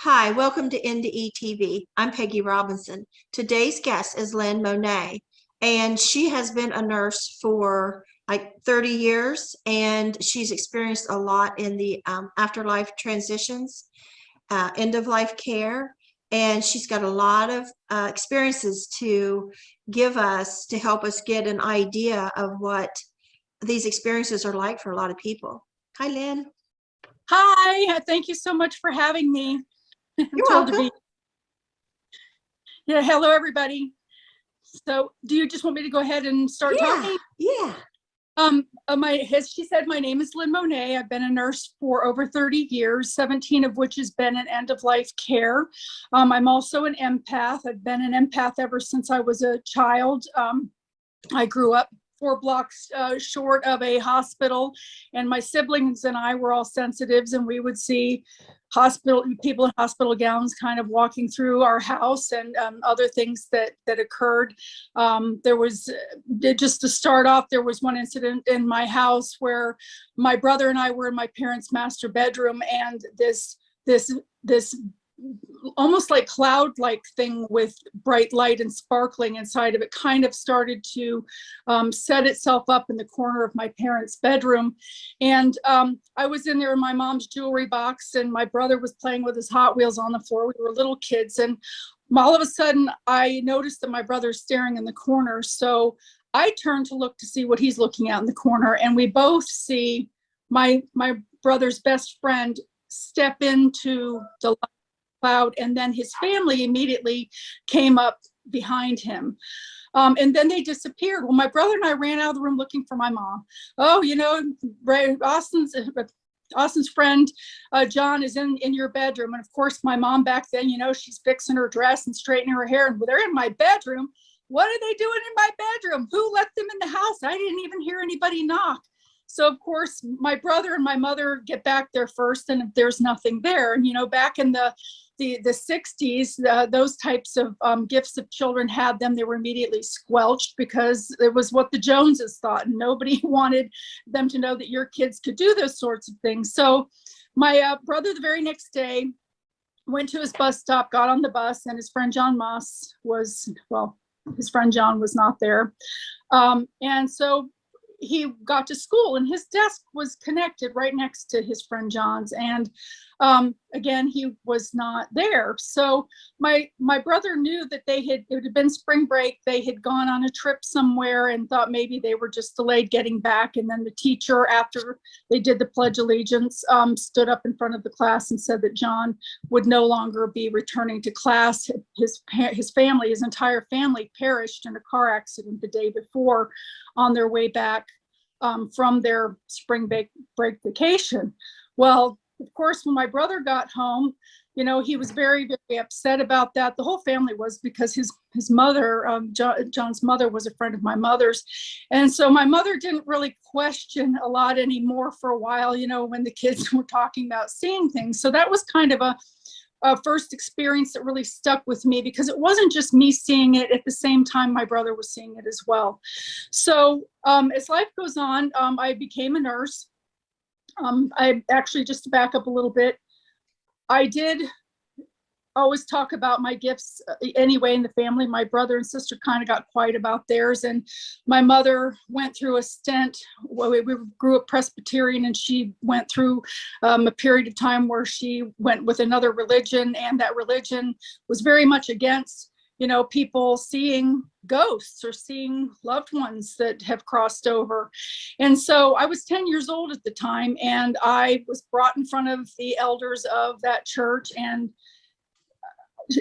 Hi, welcome to NDE TV. I'm Peggy Robinson. Today's guest is Lynn Monet, and she has been a nurse for like 30 years, and she's experienced a lot in the afterlife transitions, end of life care, and she's got a lot of experiences to give us to help us get an idea of what these experiences are like for a lot of people. Hi, Lynn. Hi, thank you so much for having me. You're welcome. Yeah, hello everybody. So do you just want me to go ahead and start talking? Yeah. As she said, my name is Lynn Monet. I've been a nurse for over 30 years, 17 of which has been in end-of-life care. I'm also an empath. I've been an empath ever since I was a child. I grew up 4 blocks short of a hospital, and my siblings and I were all sensitives, and we would see people in hospital gowns kind of walking through our house, and other things that occurred. There was, just to start off, there was one incident in my house where my brother and I were in my parents' master bedroom, and this almost like cloud-like thing with bright light and sparkling inside of it kind of started to set itself up in the corner of my parents' bedroom. And I was in there in my mom's jewelry box, and my brother was playing with his Hot Wheels on the floor. We were little kids, and all of a sudden I noticed that my brother's staring in the corner. So I turned to look to see what he's looking at in the corner, and we both see my brother's best friend step into the cloud, and then his family immediately came up behind him. And then they disappeared. Well, my brother and I ran out of the room looking for my mom. Oh, Austin's friend, John, is in your bedroom. And of course, my mom back then, she's fixing her dress and straightening her hair, and they're in my bedroom. What are they doing in my bedroom? Who let them in the house? I didn't even hear anybody knock. So of course, my brother and my mother get back there first, and there's nothing there. And back in the 60s, those types of gifts, if children had them, they were immediately squelched because it was what the Joneses thought, and nobody wanted them to know that your kids could do those sorts of things. So my brother, the very next day, went to his bus stop, got on the bus, and his friend John Moss his friend John was not there. And so he got to school, and his desk was connected right next to his friend John's. And again, he was not there. So my brother knew that it had been spring break. They had gone on a trip somewhere and thought maybe they were just delayed getting back. And then the teacher, after they did the Pledge of Allegiance, stood up in front of the class and said that John would no longer be returning to class. His entire family perished in a car accident the day before on their way back from their spring break vacation. Well, of course, when my brother got home, he was very, very upset about that. The whole family was, because his mother, John's mother, was a friend of my mother's. And so my mother didn't really question a lot anymore for a while, when the kids were talking about seeing things. So that was kind of a first experience that really stuck with me, because it wasn't just me seeing it. At the same time, my brother was seeing it as well. So as life goes on, I became a nurse. I actually, just to back up a little bit, I did always talk about my gifts anyway in the family. My brother and sister kind of got quiet about theirs, and my mother went through a stint. We grew up Presbyterian, and she went through a period of time where she went with another religion, and that religion was very much against people seeing ghosts or seeing loved ones that have crossed over. And so I was 10 years old at the time, and I was brought in front of the elders of that church, and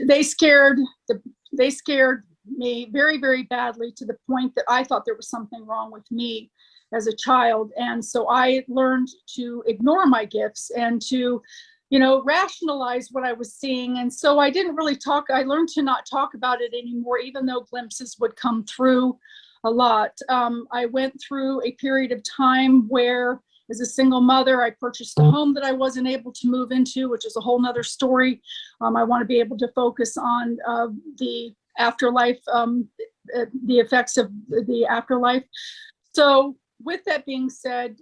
they scared me very, very badly, to the point that I thought there was something wrong with me as a child. And so I learned to ignore my gifts and to rationalize what I was seeing. And so I didn't really talk. I learned to not talk about it anymore, even though glimpses would come through a lot. I went through a period of time where, as a single mother, I purchased a home that I wasn't able to move into, which is a whole nother story. I want to be able to focus on the afterlife, the effects of the afterlife. So with that being said,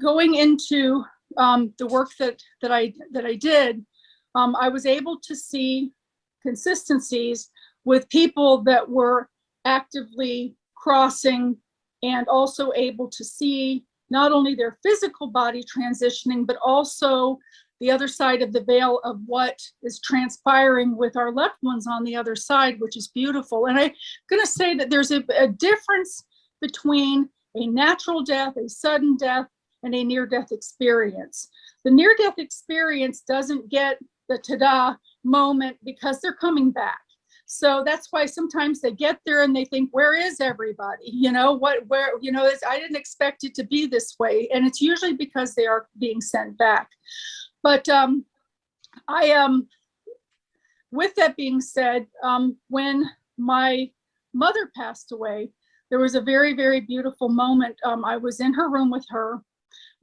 going into the work that I did, I was able to see consistencies with people that were actively crossing, and also able to see not only their physical body transitioning, but also the other side of the veil of what is transpiring with our loved ones on the other side, which is beautiful. And I'm going to say that there's a difference between a natural death, a sudden death, and a near-death experience. The near-death experience doesn't get the ta-da moment because they're coming back. So that's why sometimes they get there and they think, where is everybody? You know, where, you know, I didn't expect it to be this way. And it's usually because they are being sent back. But with that being said, when my mother passed away, there was a very, very beautiful moment. I was in her room with her.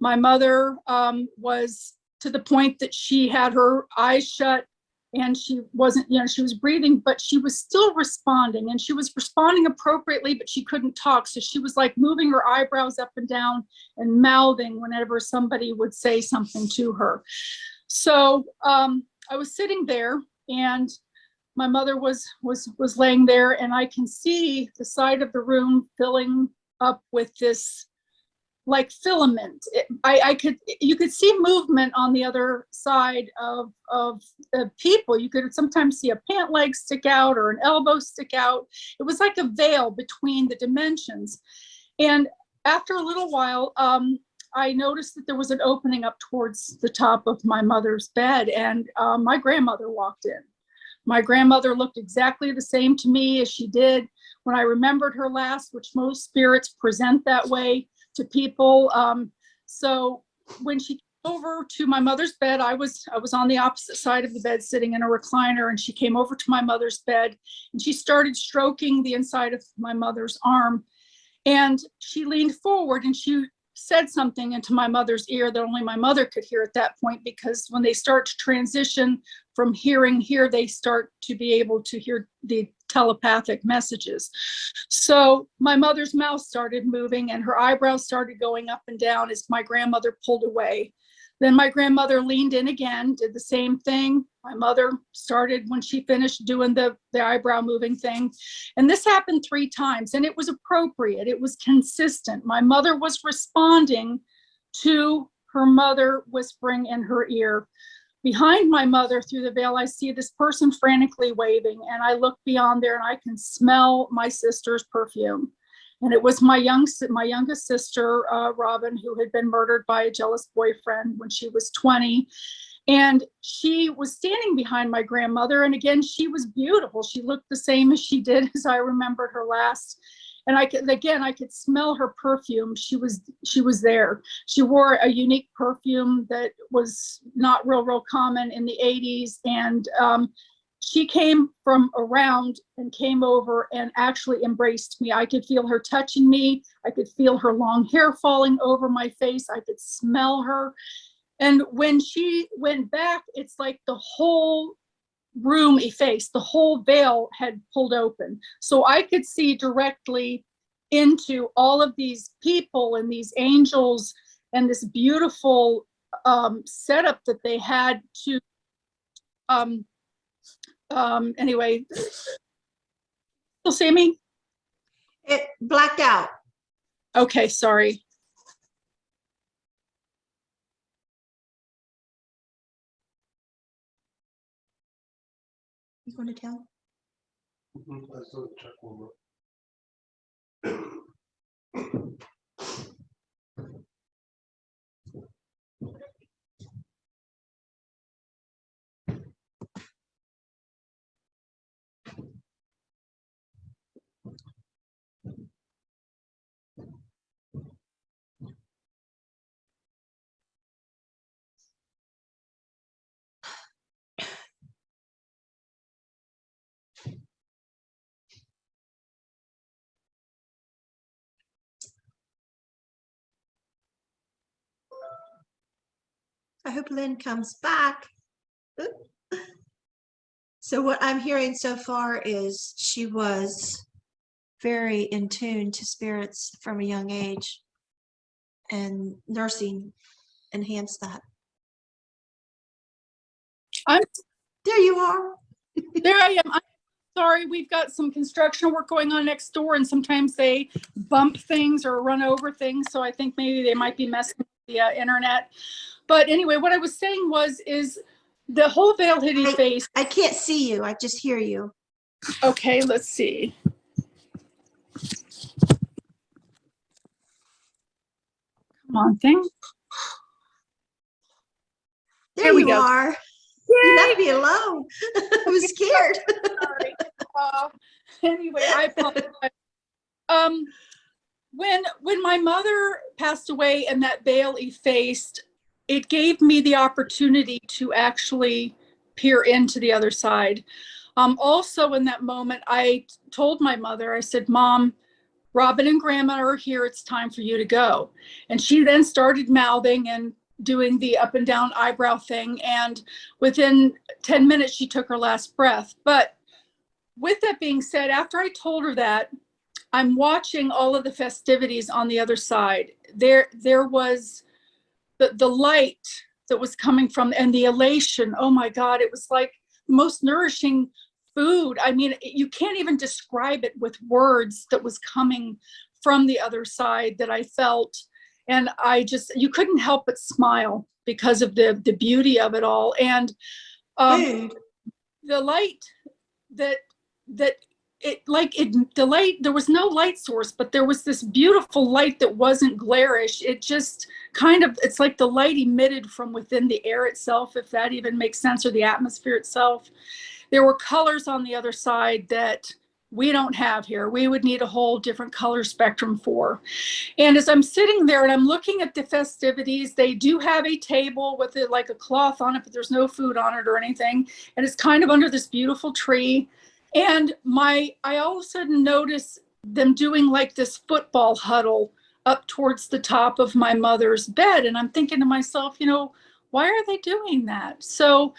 My mother was to the point that she had her eyes shut, and she wasn't, you know, she was breathing, but she was still responding, and she was responding appropriately, but she couldn't talk. So she was like moving her eyebrows up and down and mouthing whenever somebody would say something to her. So I was sitting there, and my mother was laying there, and I can see the side of the room filling up with this like filament. You could see movement on the other side of the people. You could sometimes see a pant leg stick out or an elbow stick out. It was like a veil between the dimensions. And after a little while, I noticed that there was an opening up towards the top of my mother's bed, and my grandmother walked in. My grandmother looked exactly the same to me as she did when I remembered her last, which most spirits present that way to people. So when she came over to my mother's bed, I was on the opposite side of the bed sitting in a recliner, and she came over to my mother's bed, and she started stroking the inside of my mother's arm. And she leaned forward and she said something into my mother's ear that only my mother could hear at that point, because when they start to transition from hearing here, they start to be able to hear the telepathic messages. So my mother's mouth started moving and her eyebrows started going up and down as my grandmother pulled away. Then my grandmother leaned in again, did the same thing. My mother started, when she finished doing the eyebrow moving thing. And this happened 3 times, and it was appropriate. It was consistent. My mother was responding to her mother whispering in her ear. Behind my mother, through the veil, I see this person frantically waving, and I look beyond there and I can smell my sister's perfume. And it was my youngest sister, Robin, who had been murdered by a jealous boyfriend when she was 20. And she was standing behind my grandmother. And again, she was beautiful. She looked the same as she did as I remembered her last. And I could smell her perfume. She was there. She wore a unique perfume that was not real common in the 80s. And she came from around and came over and actually embraced me. I could feel her touching me. I could feel her long hair falling over my face. I could smell her. And when she went back, it's like the whole room effaced. The whole veil had pulled open. So I could see directly into all of these people and these angels and this beautiful setup that they had to anyway, still see me? It blacked out. Okay, sorry. You going to tell? I still check one more. I hope Lynn comes back. So what I'm hearing so far is she was very in tune to spirits from a young age, and nursing enhanced that. I'm There you are. there. I am. I'm sorry. We've got some construction work going on next door, and sometimes they bump things or run over things. So I think maybe they might be messing with the internet. But anyway, what I was saying is the whole veil had effaced. I can't see you. I just hear you. Okay, let's see. Come on, thing. There Here we you go. are. You left me alone. I was scared. Sorry. Anyway, I apologize. Um, when my mother passed away and that veil effaced, it gave me the opportunity to actually peer into the other side. Also in that moment, I told my mother, I said, Mom, Robin and Grandma are here. It's time for you to go. And she then started mouthing and doing the up and down eyebrow thing. And within 10 minutes, she took her last breath. But with that being said, after I told her that, I'm watching all of the festivities on the other side. There was the light that was coming from, and the elation. Oh my God, it was like the most nourishing food. I mean, you can't even describe it with words that was coming from the other side that I felt. And you couldn't help but smile because of the beauty of it all. And the light that the light, there was no light source, but there was this beautiful light that wasn't glarish. It just it's like the light emitted from within the air itself, if that even makes sense, or the atmosphere itself. There were colors on the other side that we don't have here. We would need a whole different color spectrum for. And as I'm sitting there and I'm looking at the festivities, they do have a table with like a cloth on it, but there's no food on it or anything. And it's kind of under this beautiful tree. And I all of a sudden notice them doing like this football huddle up towards the top of my mother's bed. And I'm thinking to myself, why are they doing that? So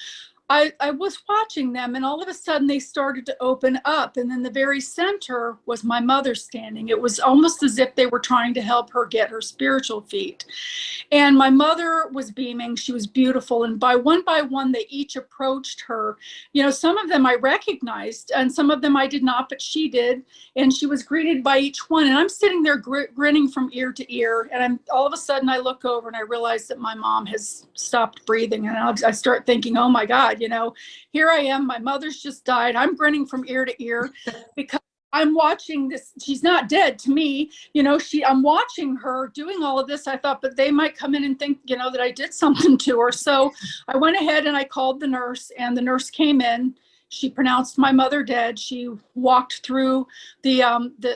I was watching them, and all of a sudden they started to open up. And then the very center was my mother standing. It was almost as if they were trying to help her get her spiritual feet. And my mother was beaming. She was beautiful. And by one, they each approached her. Some of them I recognized and some of them I did not, but she did. And she was greeted by each one. And I'm sitting there grinning from ear to ear. And all of a sudden I look over and I realize that my mom has stopped breathing. And I start thinking, oh my God, here I am. My mother's just died. I'm grinning from ear to ear because I'm watching this. She's not dead to me. I'm watching her doing all of this. I thought, but they might come in and think, that I did something to her. So I went ahead and I called the nurse, and the nurse came in. She pronounced my mother dead. She walked through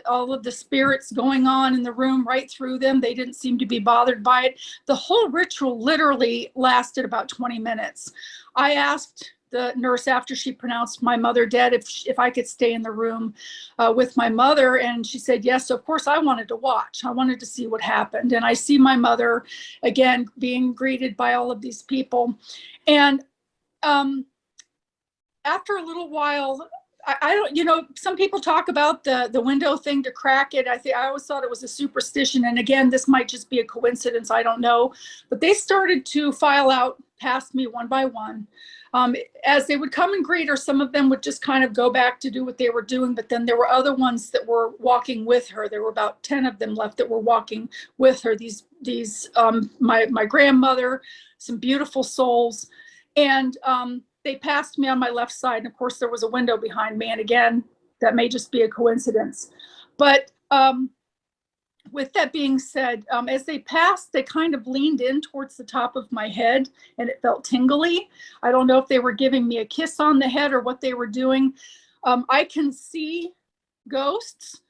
all of the spirits going on in the room, right through them. They didn't seem to be bothered by it. The whole ritual literally lasted about 20 minutes. I asked the nurse after she pronounced my mother dead if I could stay in the room with my mother, and she said yes. So of course I wanted to watch. I wanted to see what happened, and I see my mother again being greeted by all of these people. And after a little while, I don't, some people talk about the window thing to crack it. I always thought it was a superstition. And again, this might just be a coincidence. I don't know. But they started to file out past me one by one. As they would come and greet her, some of them would just kind of go back to do what they were doing. But then there were other ones that were walking with her. There were about 10 of them left that were walking with her. My grandmother, some beautiful souls. And they passed me on my left side. And of course, there was a window behind me. And again, that may just be a coincidence. But with that being said, as they passed, they kind of leaned in towards the top of my head, and it felt tingly. I don't know if they were giving me a kiss on the head or what they were doing. I can see ghosts,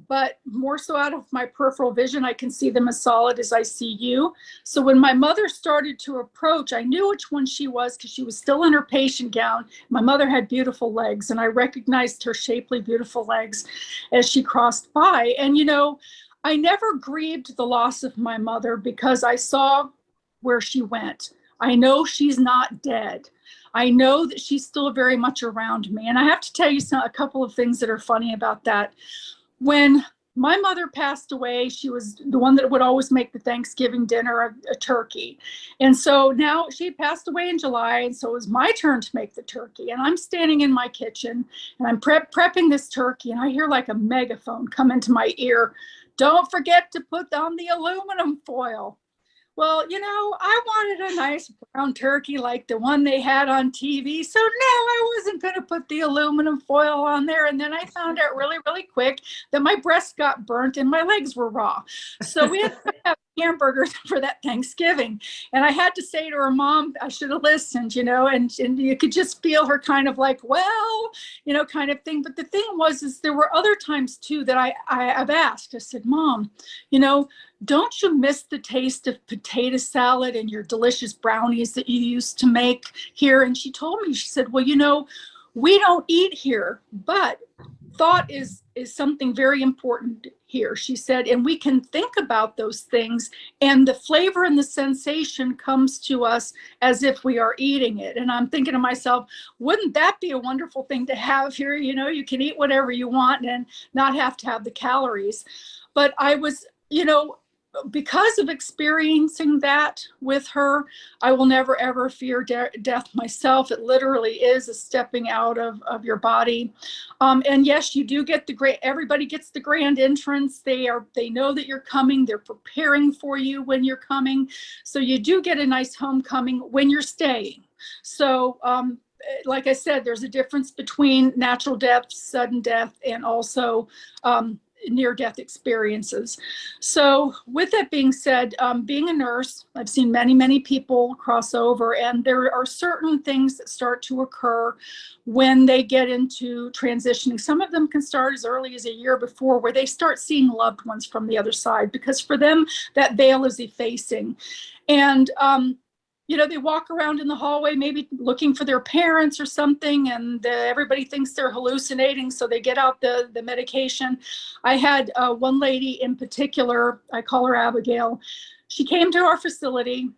but more so out of my peripheral vision, I can see them as solid as I see you. So when my mother started to approach, I knew which one she was because she was still in her patient gown. My mother had beautiful legs, and I recognized her shapely, beautiful legs as she crossed by. And, I never grieved the loss of my mother because I saw where she went. I know she's not dead. I know that she's still very much around me. And I have to tell you a couple of things that are funny about that. When My mother passed away. She was the one that would always make the Thanksgiving dinner, a turkey. And so now she passed away in July. And so it was my turn to make the turkey. And I'm standing in my kitchen and I'm prepping this turkey. And I hear like a megaphone come into my ear. Don't forget to put on the aluminum foil. Well, I wanted a nice brown turkey like the one they had on TV. So no, I wasn't going to put the aluminum foil on there. And then I found out really, really quick that my breast got burnt and my legs were raw. So we had to have hamburgers for that Thanksgiving. And I had to say to her, Mom, I should have listened, and you could just feel her kind of like, well, kind of thing. But the thing is there were other times too that I've asked. I said, Mom, don't you miss the taste of potato salad and your delicious brownies that you used to make here? And she told me, she said, well, we don't eat here, but thought is something very important here. She said, and we can think about those things and the flavor and the sensation comes to us as if we are eating it. And I'm thinking to myself, wouldn't that be a wonderful thing to have here? You can eat whatever you want and not have to have the calories. But I was, because of experiencing that with her, I will never, ever fear death myself. It literally is a stepping out of your body. And yes, you do get everybody gets the grand entrance. They know that you're coming. They're preparing for you when you're coming. So you do get a nice homecoming when you're staying. So, like I said, there's a difference between natural death, sudden death, and also, near-death experiences. So with that being said, being a nurse, I've seen many, many people cross over, and there are certain things that start to occur when they get into transitioning. Some of them can start as early as a year before, where they start seeing loved ones from the other side, because for them, that veil is effacing. And they walk around in the hallway, maybe looking for their parents or something, and everybody thinks they're hallucinating, so they get out the medication. I had one lady in particular, I call her Abigail. She came to our facility.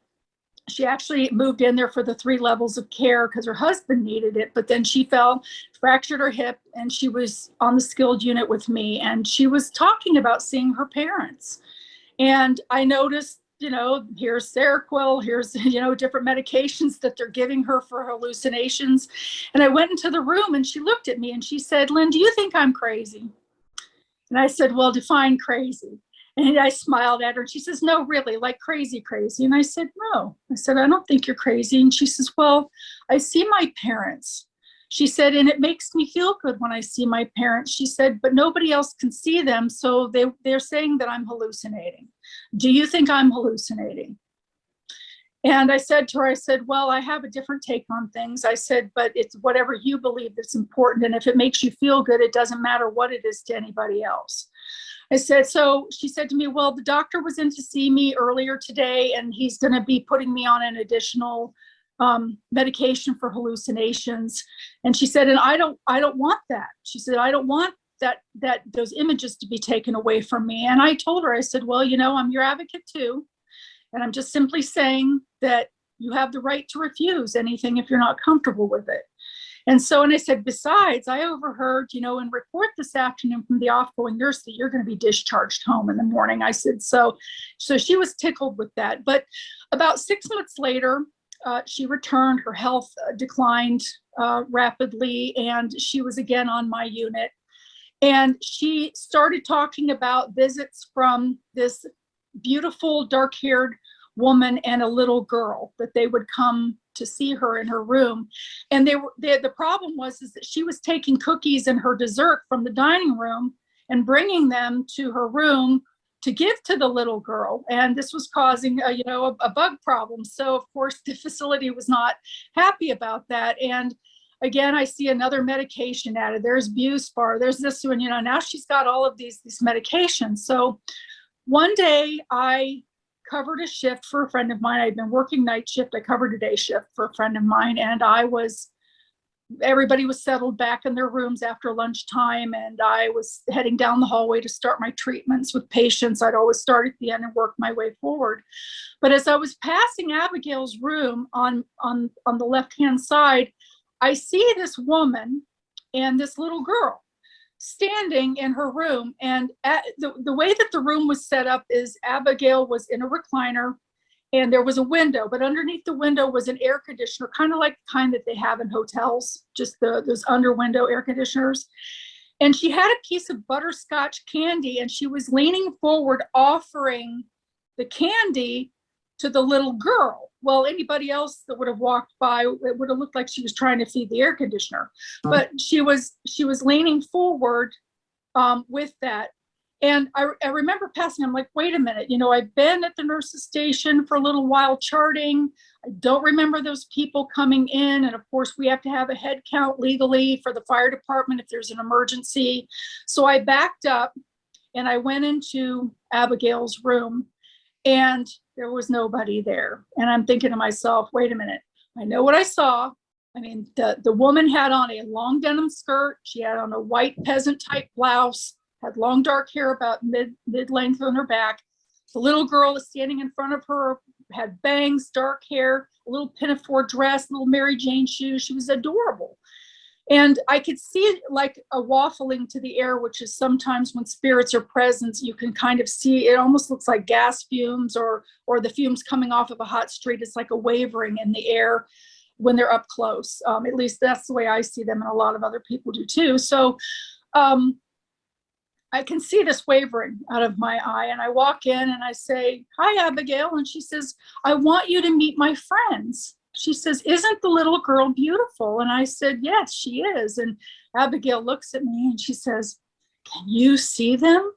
She actually moved in there for the 3 levels of care because her husband needed it, but then she fell, fractured her hip, and she was on the skilled unit with me, and she was talking about seeing her parents. And I noticed, here's Seroquel, here's, different medications that they're giving her for hallucinations. And I went into the room and she looked at me and she said, Lynn, do you think I'm crazy? And I said, well, define crazy. And I smiled at her and she says, no, really, like crazy, crazy. And I said, no. I said, I don't think you're crazy. And she says, well, I see my parents. She said, and it makes me feel good when I see my parents. She said, but nobody else can see them. So they're saying that I'm hallucinating. Do you think I'm hallucinating? And I said to her, well, I have a different take on things. I said, but it's whatever you believe that's important. And if it makes you feel good, it doesn't matter what it is to anybody else. I said, so she said to me, well, the doctor was in to see me earlier today, and he's going to be putting me on an additional medication for hallucinations. And she said, and I don't want that. She said, I don't want that those images to be taken away from me. And I told her, I said, well, I'm your advocate too. And I'm just simply saying that you have the right to refuse anything if you're not comfortable with it. And I said, besides, I overheard, and report this afternoon from the outgoing nurse that you're going to be discharged home in the morning. I said, so she was tickled with that. But about 6 months later, she returned. Her health declined rapidly, and she was again on my unit. And she started talking about visits from this beautiful dark-haired woman and a little girl, that they would come to see her in her room. And the problem was that she was taking cookies and her dessert from the dining room and bringing them to her room to give to the little girl. And this was causing a bug problem. So of course the facility was not happy about that. And again, I see another medication added. There's Buspar, there's this one, now she's got all of these everything. So one day I covered a shift for a friend of mine. I'd been working night shift. I covered a day shift for a friend of mine, and everybody was settled back in their rooms after lunchtime, and I was heading down the hallway to start my treatments with patients. I'd always start at the end and work my way forward. But as I was passing Abigail's room on the left-hand side, I see this woman and this little girl. standing in her room, and the way that the room was set up is Abigail was in a recliner, and there was a window, but underneath the window was an air conditioner, kind of like the kind that they have in hotels, just those under window air conditioners. And she had a piece of butterscotch candy, and she was leaning forward offering the candy to the little girl. Well, anybody else that would have walked by, it would have looked like she was trying to feed the air conditioner, but she was leaning forward with that. And I remember passing, I'm like, wait a minute, you know, I've been at the nurse's station for a little while charting. I don't remember those people coming in. And of course, we have to have a head count legally for the fire department if there's an emergency. So I backed up and I went into Abigail's room, and there was nobody there. And I'm thinking to myself, wait a minute, I know what I saw. I mean, the woman had on a long denim skirt. She had on a white peasant type blouse, had long dark hair about mid-length on her back. The little girl is standing in front of her, had bangs, dark hair, a little pinafore dress, little Mary Jane shoes. She was adorable. And I could see it like a waffling to the air, which is sometimes when spirits are present, you can kind of see, it almost looks like gas fumes or the fumes coming off of a hot street. It's like a wavering in the air when they're up close. At least that's the way I see them, and a lot of other people do too. So I can see this wavering out of my eye, and I walk in and I say, hi, Abigail. And she says, I want you to meet my friends. She says, isn't the little girl beautiful? And I said, yes, she is. And Abigail looks at me and she says, can you see them?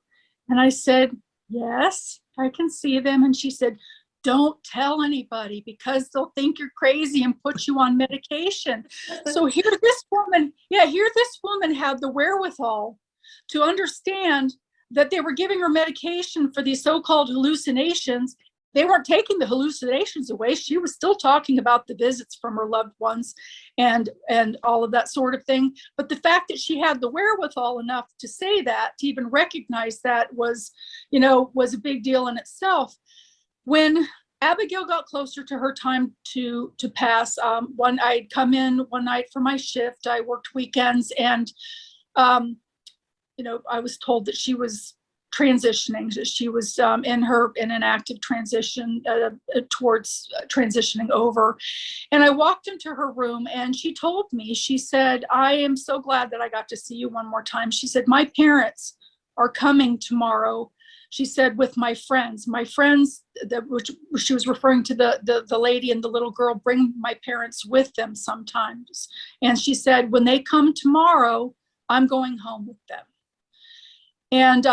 And I said, yes, I can see them. And she said, don't tell anybody because they'll think you're crazy and put you on medication. So here this woman had the wherewithal to understand that they were giving her medication for these so-called hallucinations. They weren't taking the hallucinations away. She was still talking about the visits from her loved ones and all of that sort of thing. But the fact that she had the wherewithal enough to say that, to even recognize that was a big deal in itself. When Abigail got closer to her time to pass, I'd come in one night for my shift. I worked weekends, and I was told that she was transitioning, that she was in an active transition towards transitioning over. And I walked into her room and she told me, she said, I am so glad that I got to see you one more time. She said, my parents are coming tomorrow. She said, with my friends, which she was referring to the lady and the little girl, bring my parents with them sometimes. And she said, when they come tomorrow, I'm going home with them. And,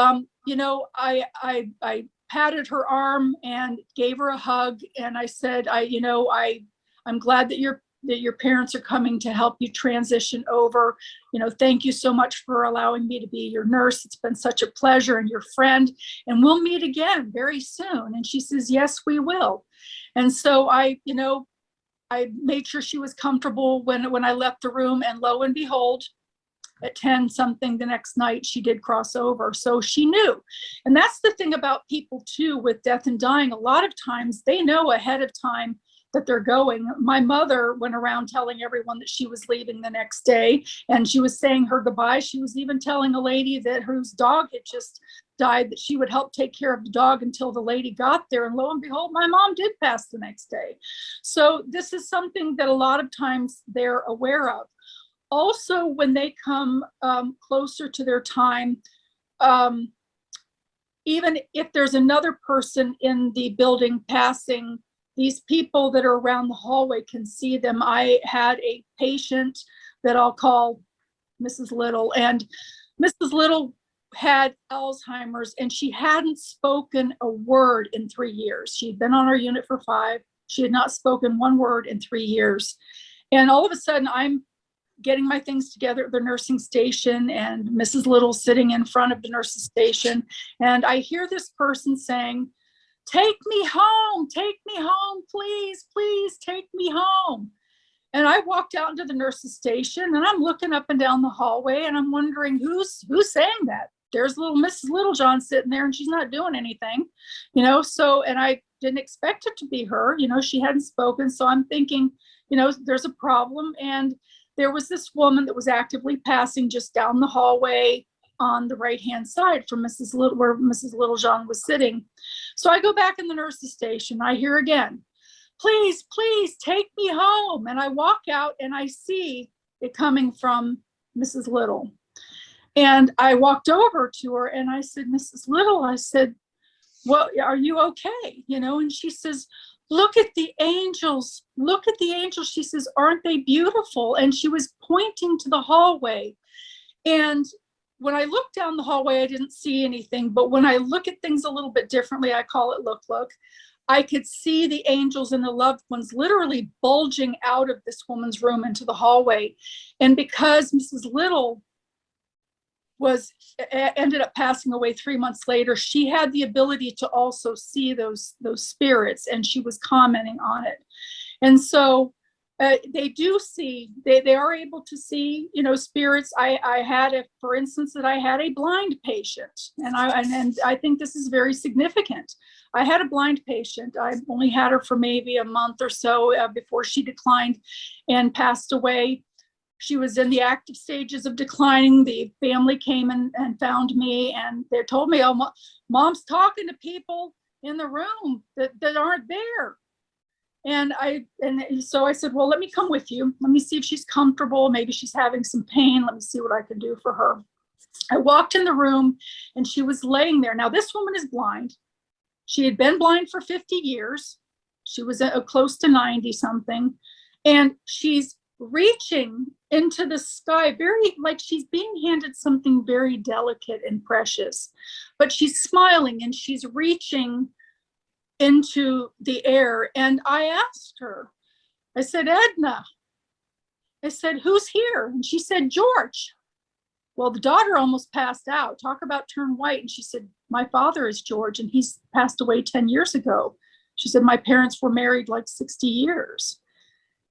I patted her arm and gave her a hug. And I said, I'm glad that your parents are coming to help you transition over. Thank you so much for allowing me to be your nurse. It's been such a pleasure, and your friend, and we'll meet again very soon. And she says, yes, we will. And so I made sure she was comfortable when I left the room, and lo and behold, at 10 something the next night, she did cross over. So she knew. And that's the thing about people too, with death and dying. A lot of times they know ahead of time that they're going. My mother went around telling everyone that she was leaving the next day, and she was saying her goodbyes. She was even telling a lady whose dog had just died that she would help take care of the dog until the lady got there. And lo and behold, my mom did pass the next day. So this is something that a lot of times they're aware of. Also, when they come closer to their time, even if there's another person in the building passing, these people that are around the hallway can see them. I had a patient that I'll call Mrs. Little, and Mrs. Little had Alzheimer's, and she hadn't spoken a word in 3 years. She'd been on our unit for 5. She had not spoken one word in 3 years. And all of a sudden, I'm getting my things together at the nursing station, and Mrs. Little sitting in front of the nurse's station. And I hear this person saying, take me home, please, please take me home. And I walked out into the nurse's station, and I'm looking up and down the hallway, and I'm wondering who's saying that. There's little Mrs. Littlejohn sitting there, and she's not doing anything, and I didn't expect it to be her. She hadn't spoken. So I'm thinking, there's a problem. And there was this woman that was actively passing just down the hallway. on the right-hand side from Mrs. Little, where Mrs. Littlejohn was sitting. So I go back in the nurse's station. I hear again, please, please take me home. And I walk out and I see it coming from Mrs. Little. And I walked over to her and I said, Mrs. Little, I said, well, are you okay? You know, and she says, look at the angels. Look at the angels. She says, aren't they beautiful? And she was pointing to the hallway. And when I looked down the hallway, I didn't see anything. But when I look at things a little bit differently, I call it look, I could see the angels and the loved ones literally bulging out of this woman's room into the hallway. And because Mrs. Little ended up passing away 3 months later, she had the ability to also see those spirits, and she was commenting on it. And so they do see, they are able to see, you know, spirits. I had for instance, that I had a blind patient, and I think this is very significant. I had a blind patient. I only had her for maybe a month or so before she declined and passed away. She was in the active stages of declining. The family came and found me, and they told me, oh, mom's talking to people in the room that aren't there. And so I said, well, let me come with you. Let me see if she's comfortable. Maybe she's having some pain. Let me see what I can do for her. I walked in the room and she was laying there. Now, this woman is blind. She had been blind for 50 years. She was close to 90 something. And she's reaching into the sky, very like she's being handed something very delicate and precious, but she's smiling and she's reaching into the air. And I asked her, I said, Edna, I said, who's here? And she said, George. Well, the daughter almost passed out. Talk about turn white. And she said, my father is George, and he's passed away 10 years ago. She said, my parents were married like 60 years.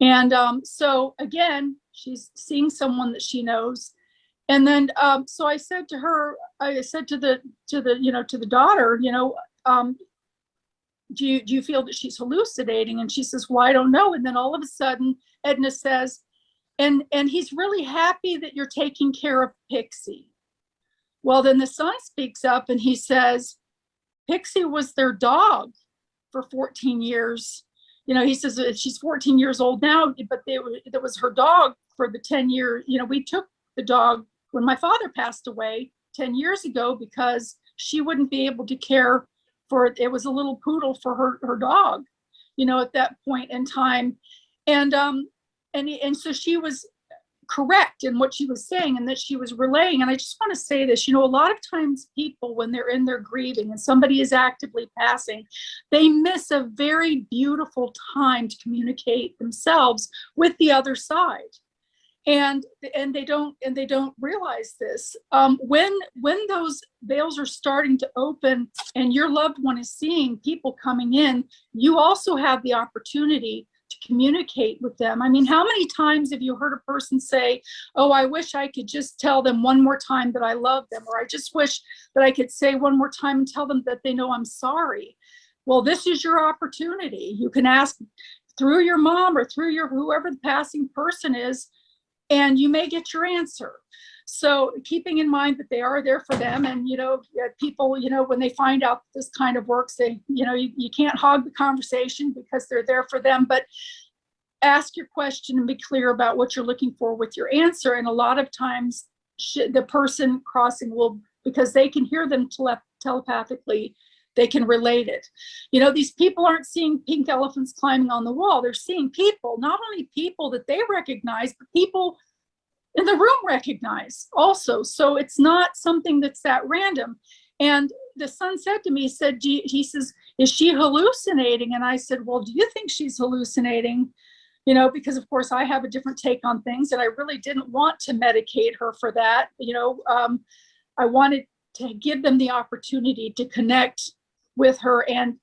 And so again, she's seeing someone that she knows. And then, so I said to her, I said to the daughter, do you feel that she's hallucinating? And she says, well, I don't know. And then all of a sudden, Edna says, and he's really happy that you're taking care of Pixie. Well, then the son speaks up and he says, Pixie was their dog for 14 years. You know, he says she's 14 years old now, but that was her dog for the 10 years. You know, we took the dog when my father passed away 10 years ago because she wouldn't be able to care for it. It was a little poodle for her dog, you know, at that point in time. And so she was correct in what she was saying and that she was relaying. And I just want to say this, you know, a lot of times people, when they're in their grieving and somebody is actively passing, they miss a very beautiful time to communicate themselves with the other side. And they don't realize this. When those veils are starting to open and your loved one is seeing people coming in, you also have the opportunity to communicate with them. I mean, how many times have you heard a person say, oh, I wish I could just tell them one more time that I love them, or I just wish that I could say one more time and tell them that they know I'm sorry. Well, this is your opportunity. You can ask through your mom or through your whoever the passing person is, and you may get your answer. So keeping in mind that they are there for them, and, you know, people, you know, when they find out this kind of works, they, you know, you can't hog the conversation because they're there for them, but ask your question and be clear about what you're looking for with your answer. And a lot of times the person crossing will, because they can hear them telepathically, they can relate it. You know, these people aren't seeing pink elephants climbing on the wall. They're seeing people, not only people that they recognize, but people in the room recognize also. So it's not something that's that random. And the son said to me, he says, is she hallucinating? And I said, well, do you think she's hallucinating? You know, because of course I have a different take on things, and I really didn't want to medicate her for that. You know, I wanted to give them the opportunity to connect with her and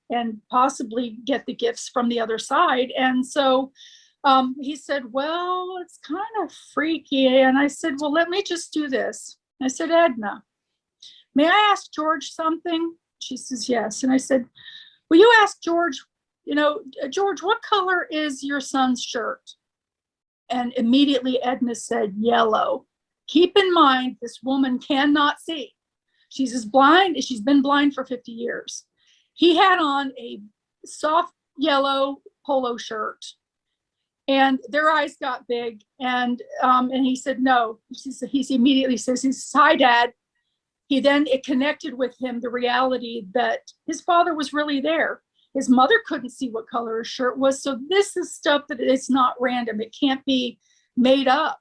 possibly get the gifts from the other side. And so he said, well, it's kind of freaky. And I said, well, let me just do this. I said, Edna, may I ask George something? She says, yes. And I said, will you ask George, you know, George, what color is your son's shirt? And immediately Edna said, yellow. Keep in mind, this woman cannot see. She's as blind as she's been blind for 50 years. He had on a soft yellow polo shirt, and their eyes got big. And he said, no. He immediately says, hi, Dad. It connected with him the reality that his father was really there. His mother couldn't see what color his shirt was. So this is stuff that it's not random. It can't be made up,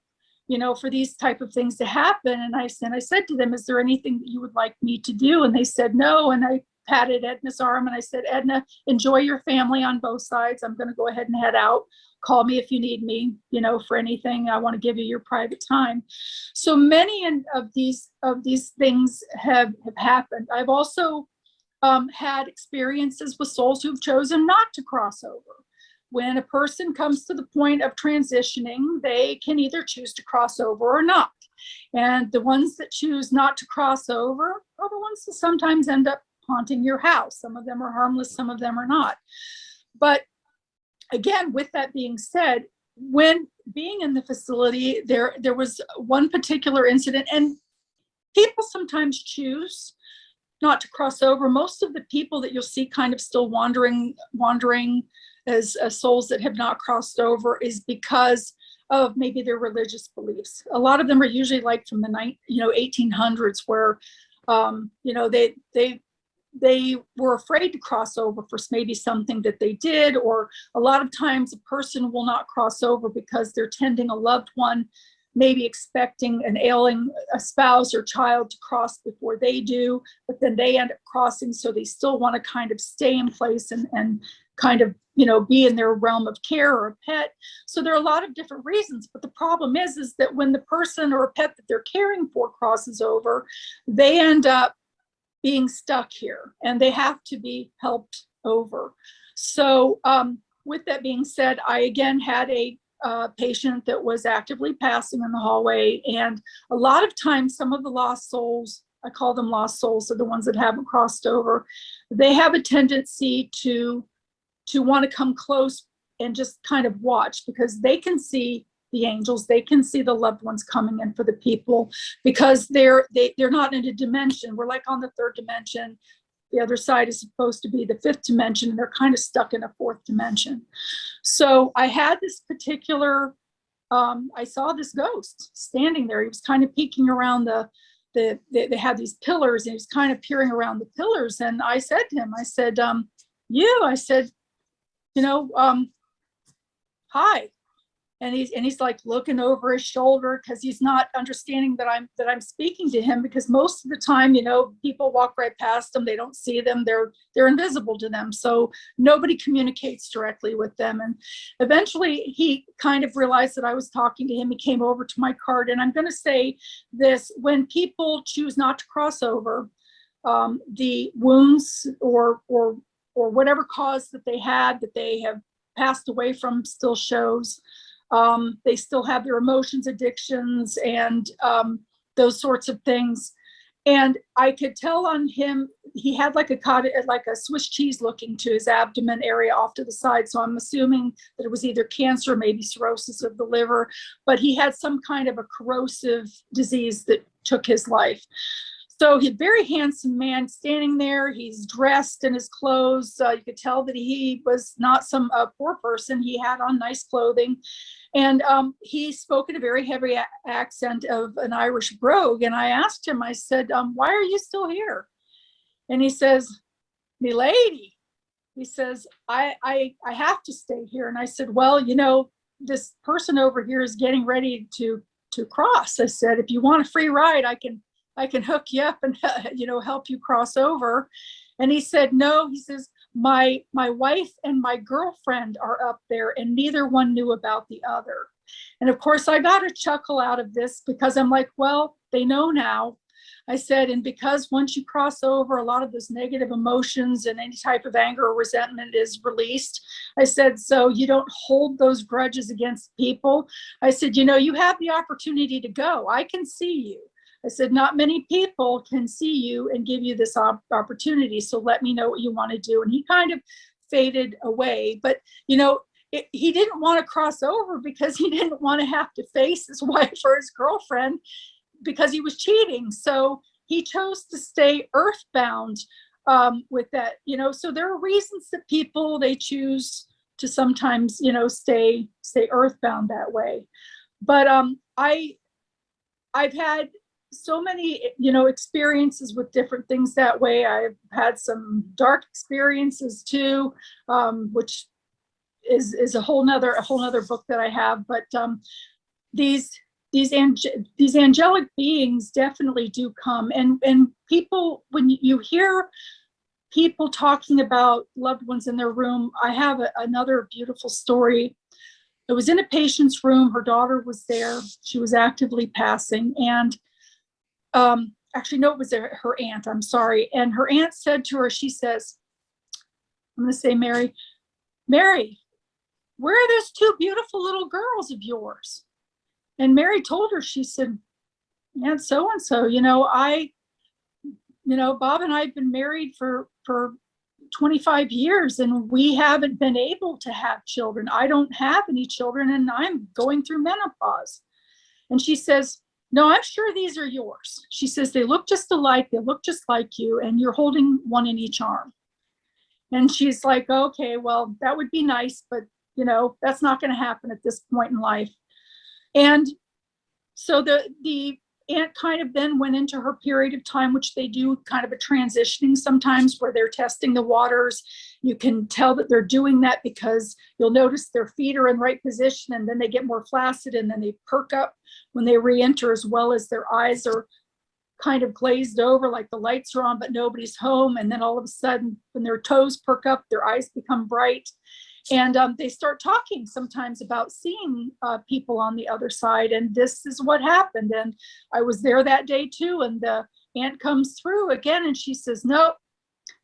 for these type of things to happen. And I said to them, is there anything that you would like me to do? And they said, no. And I patted Edna's arm and I said, Edna, enjoy your family on both sides. I'm going to go ahead and head out. Call me if you need me, for anything. I want to give you your private time. So many of these things have happened. I've also had experiences with souls who've chosen not to cross over. When a person comes to the point of transitioning, they can either choose to cross over or not. And the ones that choose not to cross over are the ones that sometimes end up haunting your house. Some of them are harmless, some of them are not. But again, with that being said, when being in the facility, there was one particular incident, and people sometimes choose not to cross over. Most of the people that you'll see kind of still wandering as souls that have not crossed over is because of maybe their religious beliefs. A lot of them are usually like from the 1800s, where they were afraid to cross over for maybe something that they did, or a lot of times a person will not cross over because they're tending a loved one, maybe expecting an ailing a spouse or child to cross before they do, but then they end up crossing, so they still want to kind of stay in place and kind of be in their realm of care, or a pet. So there are a lot of different reasons, but the problem is that when the person or a pet that they're caring for crosses over, they end up being stuck here and they have to be helped over. So with that being said, I again had a patient that was actively passing in the hallway, and a lot of times some of the lost souls, I call them lost souls, are the ones that haven't crossed over. They have a tendency to want to come close and just kind of watch, because they can see the angels, they can see the loved ones coming in for the people, because they're not in a dimension. We're like on the third dimension. The other side is supposed to be the fifth dimension, and they're kind of stuck in a fourth dimension. So I had this particular, I saw this ghost standing there. He was kind of peeking around they had these pillars, and he was kind of peering around the pillars. And I said to him, I said, hi. And he's like looking over his shoulder, because he's not understanding that I'm speaking to him, because most of the time, people walk right past them. They don't see them. They're invisible to them. So nobody communicates directly with them. And eventually he kind of realized that I was talking to him. He came over to my cart. And I'm going to say this: when people choose not to cross over, the wounds or whatever cause that they had, that they have passed away from, still shows. They still have their emotions, addictions, and those sorts of things. And I could tell on him, he had like a Swiss cheese looking to his abdomen area off to the side. So I'm assuming that it was either cancer, maybe cirrhosis of the liver, but he had some kind of a corrosive disease that took his life. So he's a very handsome man standing there. He's dressed in his clothes. You could tell that he was not some poor person. He had on nice clothing. And he spoke in a very heavy accent of an Irish brogue. And I asked him, I said, why are you still here? And he says, me lady, he says, I have to stay here. And I said, well, this person over here is getting ready to cross. I said, if you want a free ride, I can hook you up and help you cross over. And he said, no. He says, my wife and my girlfriend are up there, and neither one knew about the other. And of course I got a chuckle out of this, because I'm like, well, they know now. I said, and because once you cross over, a lot of those negative emotions and any type of anger or resentment is released. I said, so you don't hold those grudges against people. I said, you have the opportunity to go. I can see you. I said, not many people can see you and give you this opportunity. So let me know what you want to do. And he kind of faded away. But, he didn't want to cross over, because he didn't want to have to face his wife or his girlfriend. because he was cheating. So he chose to stay earthbound with that, so there are reasons that people, they choose to sometimes, stay earthbound that way. But I've had so many, experiences with different things that way. I've had some dark experiences too, which is a whole nother book that I have. But these angelic beings definitely do come, and people, when you hear people talking about loved ones in their room, I have another beautiful story. It was in a patient's room. Her daughter was there. She was actively passing, and actually, no, it was her aunt. I'm sorry. And her aunt said to her, she says, I'm going to say, Mary, where are those two beautiful little girls of yours? And Mary told her, she said, Aunt so-and-so, Bob and I have been married for 25 years and we haven't been able to have children. I don't have any children and I'm going through menopause. And she says, no, I'm sure these are yours. She says, they look just alike. They look just like you. And you're holding one in each arm. And she's like, okay, well, that would be nice, but that's not going to happen at this point in life. And so the aunt kind of then went into her period of time, which they do kind of a transitioning sometimes where they're testing the waters. You can tell that they're doing that because you'll notice their feet are in right position and then they get more flaccid and then they perk up when they re-enter, as well as their eyes are kind of glazed over, like the lights are on, but nobody's home. And then all of a sudden, when their toes perk up, their eyes become bright. And they start talking sometimes about seeing people on the other side. And this is what happened. And I was there that day too. And the aunt comes through again and she says, no,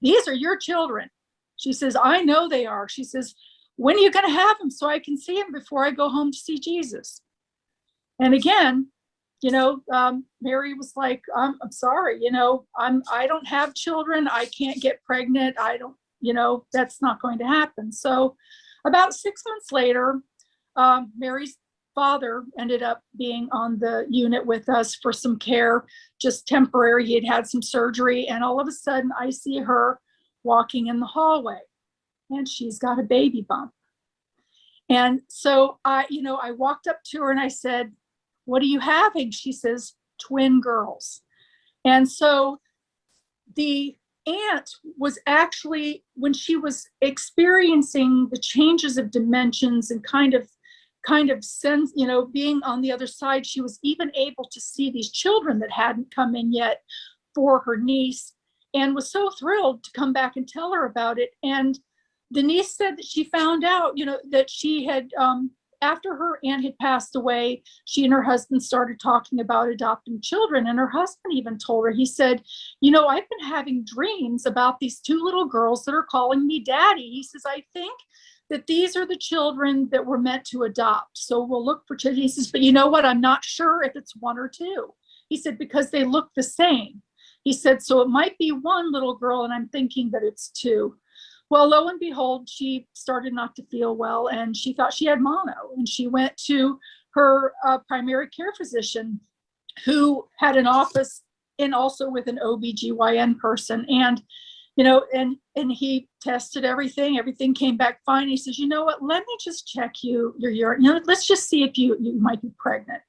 these are your children. She says, I know they are. She says, when are you going to have them so I can see them before I go home to see Jesus? And again, Mary was like, I'm sorry, I don't have children. I can't get pregnant. I don't, that's not going to happen. So about 6 months later, Mary's father ended up being on the unit with us for some care, just temporary. He had had some surgery. And all of a sudden I see her walking in the hallway and she's got a baby bump. And so I walked up to her and I said, what are you having? She says, twin girls. And so the aunt was actually, when she was experiencing the changes of dimensions and kind of sense, being on the other side, she was even able to see these children that hadn't come in yet for her niece, and was so thrilled to come back and tell her about it. And the niece said that she found out, that she had, after her aunt had passed away, she and her husband started talking about adopting children. And her husband even told her, he said, I've been having dreams about these two little girls that are calling me daddy. He says, I think that these are the children that were meant to adopt. So we'll look for children. He says, but you know what? I'm not sure if it's one or two. He said, because they look the same. He said, so it might be one little girl and I'm thinking that it's two. Well, lo and behold, she started not to feel well and she thought she had mono. And she went to her primary care physician, who had an office and also with an OBGYN person. And, and he tested everything. Everything came back fine. He says, you know what, let me just check your urine. Let's just see if you might be pregnant.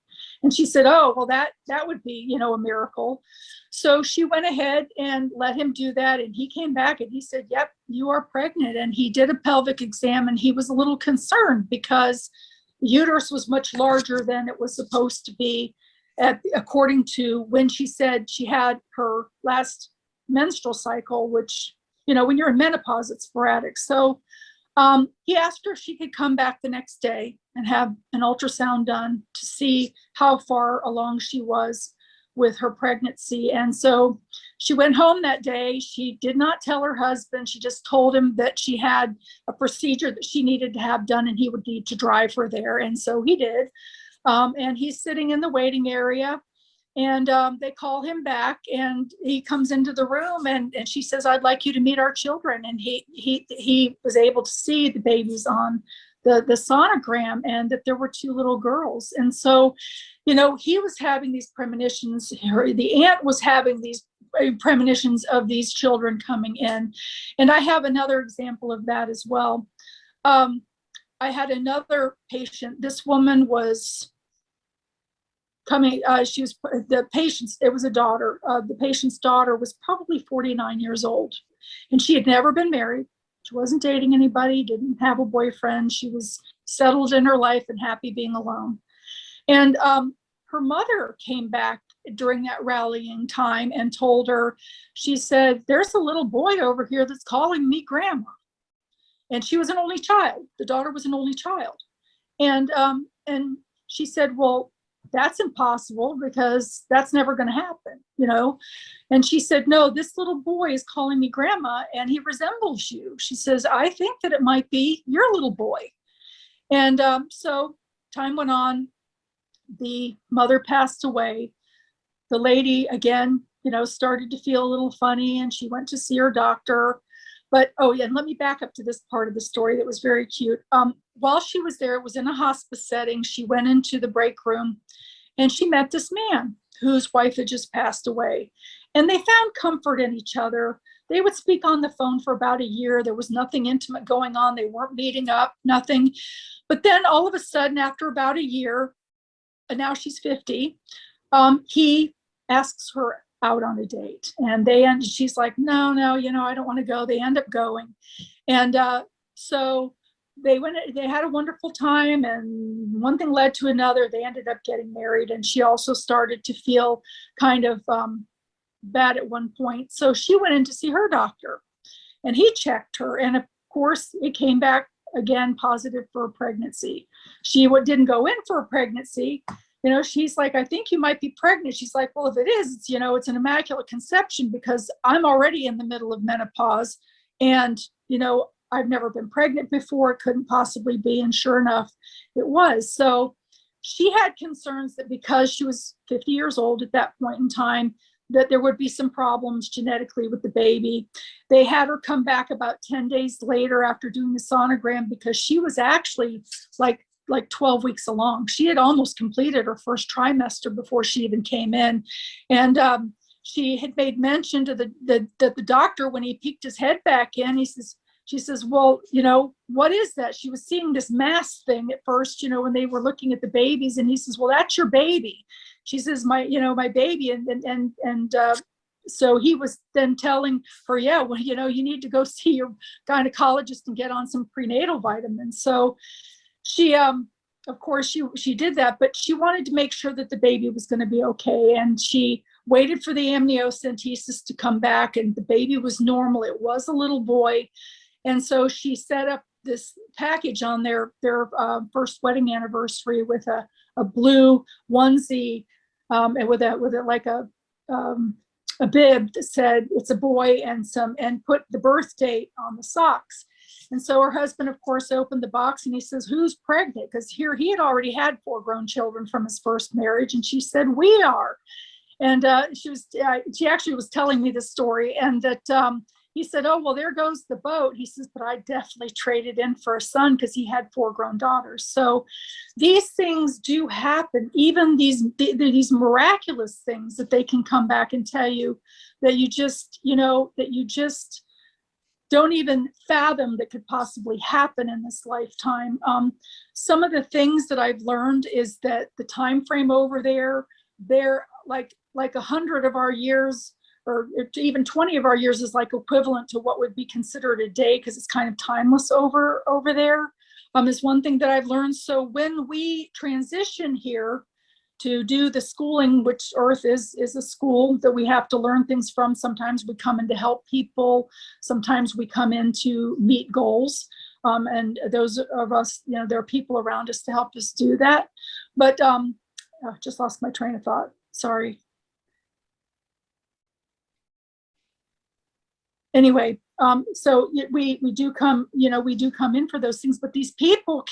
And she said, oh, well, that would be, a miracle. So she went ahead and let him do that. And he came back and he said, yep, you are pregnant. And he did a pelvic exam and he was a little concerned because the uterus was much larger than it was supposed to be, according to when she said she had her last menstrual cycle, which, when you're in menopause, it's sporadic. So he asked her if she could come back the next day and have an ultrasound done to see how far along she was with her pregnancy. And so she went home that day. She did not tell her husband. She just told him that she had a procedure that she needed to have done and he would need to drive her there. And so he did. And he's sitting in the waiting area. And they call him back and he comes into the room and she says, I'd like you to meet our children. And he was able to see the babies on sonogram, and that there were two little girls. And so, he was having these premonitions. The aunt was having these premonitions of these children coming in. And I have another example of that as well. I had another patient. This woman was coming, it was a daughter. The patient's daughter was probably 49 years old, and she had never been married. She wasn't dating anybody, didn't have a boyfriend. She was settled in her life and happy being alone. And her mother came back during that rallying time and told her, she said, "There's a little boy over here that's calling me grandma." And she was an only child. The daughter was an only child. And she said, "Well, that's impossible, because that's never going to happen, And she said, "No, this little boy is calling me grandma, and he resembles you." She says, "I think that it might be your little boy." And so time went on. The mother passed away. The lady, again, started to feel a little funny, and she went to see her doctor. But, oh yeah, and let me back up to this part of the story that was very cute. While she was there, it was in a hospice setting. She went into the break room, and she met this man whose wife had just passed away. And they found comfort in each other. They would speak on the phone for about a year. There was nothing intimate going on. They weren't meeting up, nothing. But then all of a sudden, after about a year, and now she's 50, he asks her out on a date, and she's like, no, I don't want to go. They end up going. And so they had a wonderful time, and one thing led to another. They ended up getting married, and she also started to feel kind of bad at one point. So she went in to see her doctor, and he checked her. And of course, it came back again positive for a pregnancy. She didn't go in for a pregnancy. She's like, "I think you might be pregnant." She's like, "Well, if it is, it's an immaculate conception, because I'm already in the middle of menopause, and, I've never been pregnant before. It couldn't possibly be." And sure enough, it was. So she had concerns that because she was 50 years old at that point in time, that there would be some problems genetically with the baby. They had her come back about 10 days later after doing the sonogram, because she was actually like 12 weeks along. She had almost completed her first trimester before she even came in. And she had made mention to the doctor when he peeked his head back in. She says, "Well, what is that?" She was seeing this mass thing at first, when they were looking at the babies. And he says, "Well, that's your baby." She says, my baby. And so he was then telling her, "Yeah, well, you need to go see your gynecologist and get on some prenatal vitamins." So she, of course, she did that, but she wanted to make sure that the baby was going to be okay. And she waited for the amniocentesis to come back, and the baby was normal. It was a little boy. And so she set up this package on their first wedding anniversary with a blue onesie, and with a bib that said it's a boy, and put the birth date on the socks. And so her husband, of course, opened the box, and he says, "Who's pregnant?" Because here he had already had 4 grown children from his first marriage. And she said, "We are." And she actually was telling me this story, and that he said, "Oh, well, there goes the boat." He says, "But I definitely traded in for a son," because he had 4 grown daughters. So these things do happen, even these miraculous things that they can come back and tell you that you just don't even fathom that could possibly happen in this lifetime. Some of the things that I've learned is that the time frame over there, they're like 100 of our years, or even 20 of our years, is like equivalent to what would be considered a day, because it's kind of timeless over there, is one thing that I've learned. So when we transition here to do the schooling, which Earth is a school that we have to learn things from. Sometimes we come in to help people. Sometimes we come in to meet goals. And those of us, there are people around us to help us do that. But I just lost my train of thought. Sorry. Anyway, so we do come in for those things, but these people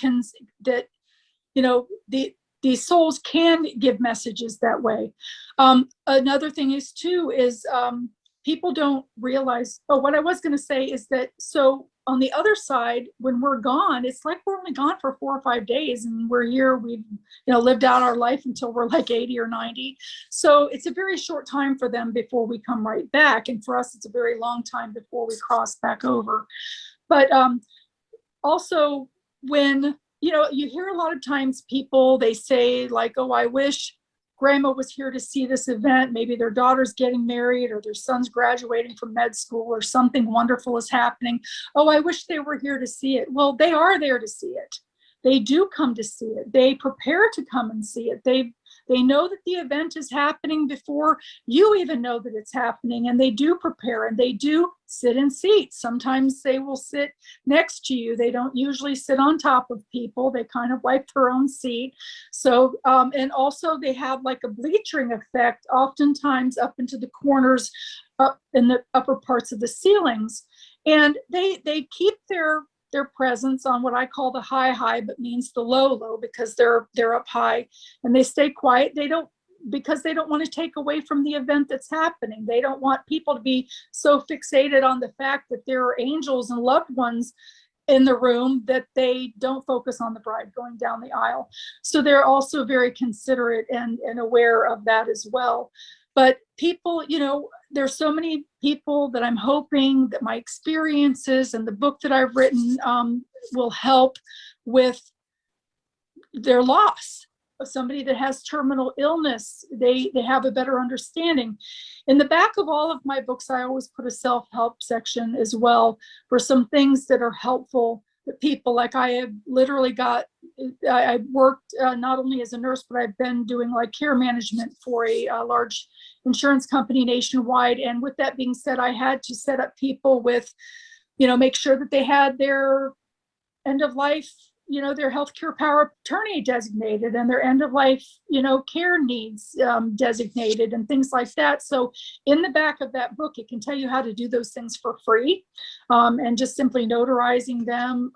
these souls can give messages that way. Another thing is people don't realize, what I was going to say is that, so on the other side, when we're gone, it's like we're only gone for 4 or 5 days, and we're here. We've, lived out our life until we're like 80 or 90. So it's a very short time for them before we come right back. And for us, it's a very long time before we cross back over. But also, when, you hear a lot of times people, they say like, oh, I wish grandma was here to see this event. Maybe their daughter's getting married or their son's graduating from med school or something wonderful is happening. Oh, I wish they were here to see it. Well, they are there to see it. They do come to see it. They prepare to come and see it. They know that the event is happening before you even know that it's happening, and they do prepare, and they do sit in seats. Sometimes they will sit next to you. They don't usually sit on top of people. They kind of like their own seat. So, and also they have like a bleaching effect, oftentimes up into the corners, up in the upper parts of the ceilings. And they keep their presence on what I call the high, but means the low, because they're up high, and they stay quiet. Because they don't want to take away from the event that's happening. They don't want people to be so fixated on the fact that there are angels and loved ones in the room that they don't focus on the bride going down the aisle. So they're also very considerate and aware of that as well. But people, there's so many people that I'm hoping that my experiences and the book that I've written will help with their loss. Somebody that has terminal illness, they have a better understanding. In the back of all of my books, I always put a self-help section as well for some things that are helpful that people, like I have literally I worked not only as a nurse, but I've been doing like care management for a large insurance company nationwide. And with that being said, I had to set up people with, make sure that they had their end of life, their healthcare power of attorney designated, and their end of life, care needs designated, and things like that. So in the back of that book, it can tell you how to do those things for free, and just simply notarizing them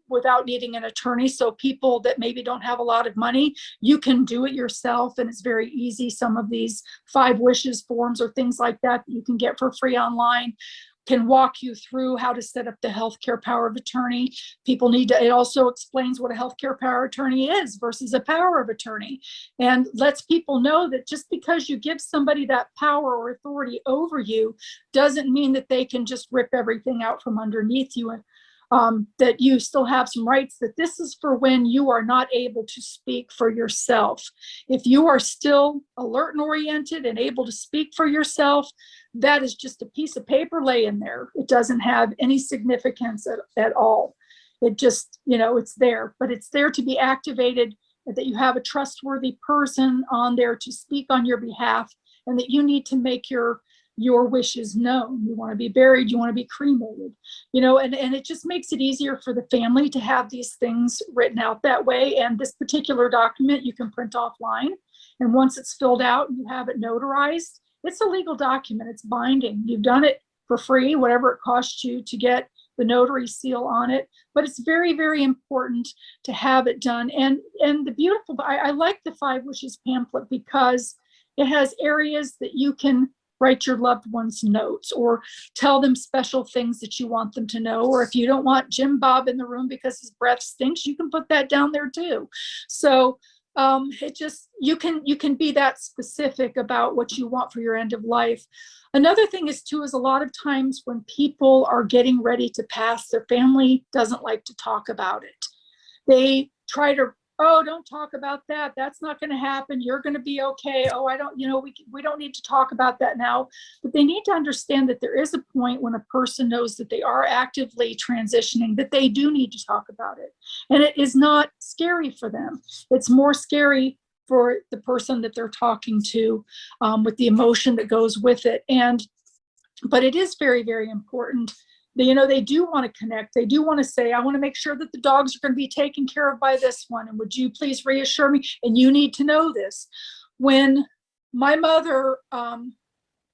without needing an attorney. So people that maybe don't have a lot of money, you can do it yourself, and it's very easy. Some of these 5 wishes forms or things like that you can get for free online can walk you through how to set up the healthcare power of attorney. People need to, it also explains what a healthcare power of attorney is versus a power of attorney, and lets people know that just because you give somebody that power or authority over you doesn't mean that they can just rip everything out from underneath you. That you still have some rights, that this is for when you are not able to speak for yourself. If you are still alert and oriented and able to speak for yourself, that is just a piece of paper laying there. It doesn't have any significance at all. It just, it's there, but it's there to be activated, that you have a trustworthy person on there to speak on your behalf, and that you need to make your wishes known. You want to be buried, you want to be cremated, and it just makes it easier for the family to have these things written out that way. And this particular document you can print offline, and once it's filled out and you have it notarized, it's a legal document. It's binding. You've done it for free, whatever it costs you to get the notary seal on it. But it's very, very important to have it done. And the beautiful, I like the 5 Wishes pamphlet because it has areas that you can write your loved ones notes or tell them special things that you want them to know. Or if you don't want Jim Bob in the room because his breath stinks, you can put that down there too. So it just, you can be that specific about what you want for your end of life. Another thing is a lot of times when people are getting ready to pass, their family doesn't like to talk about it. They try to, oh, don't talk about that. That's not going to happen. You're going to be okay. Oh, I don't, we don't need to talk about that now. But they need to understand that there is a point when a person knows that they are actively transitioning, that they do need to talk about it. And it is not scary for them. It's more scary for the person that they're talking to, with the emotion that goes with it. But it is very, very important. They do want to connect. They do want to say, I want to make sure that the dogs are going to be taken care of by this one. And would you please reassure me? And you need to know this. When my mother,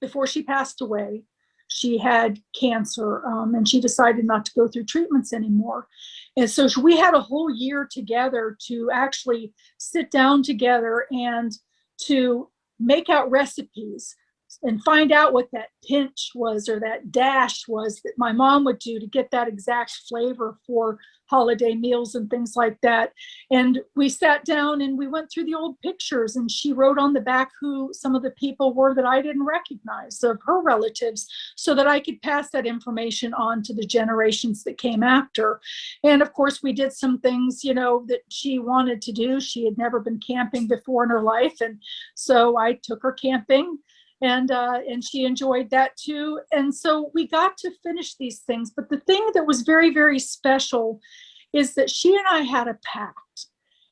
before she passed away, she had cancer, and she decided not to go through treatments anymore. And so we had a whole year together to actually sit down together and to make out recipes and find out what that pinch was or that dash was that my mom would do to get that exact flavor for holiday meals and things like that. And we sat down and we went through the old pictures, and she wrote on the back who some of the people were that I didn't recognize of her relatives, so that I could pass that information on to the generations that came after. And of course, we did some things, you know, that she wanted to do. She had never been camping before in her life. And so I took her camping, and she enjoyed that too. And so we got to finish these things. But the thing that was very, very special is that she and I had a pact.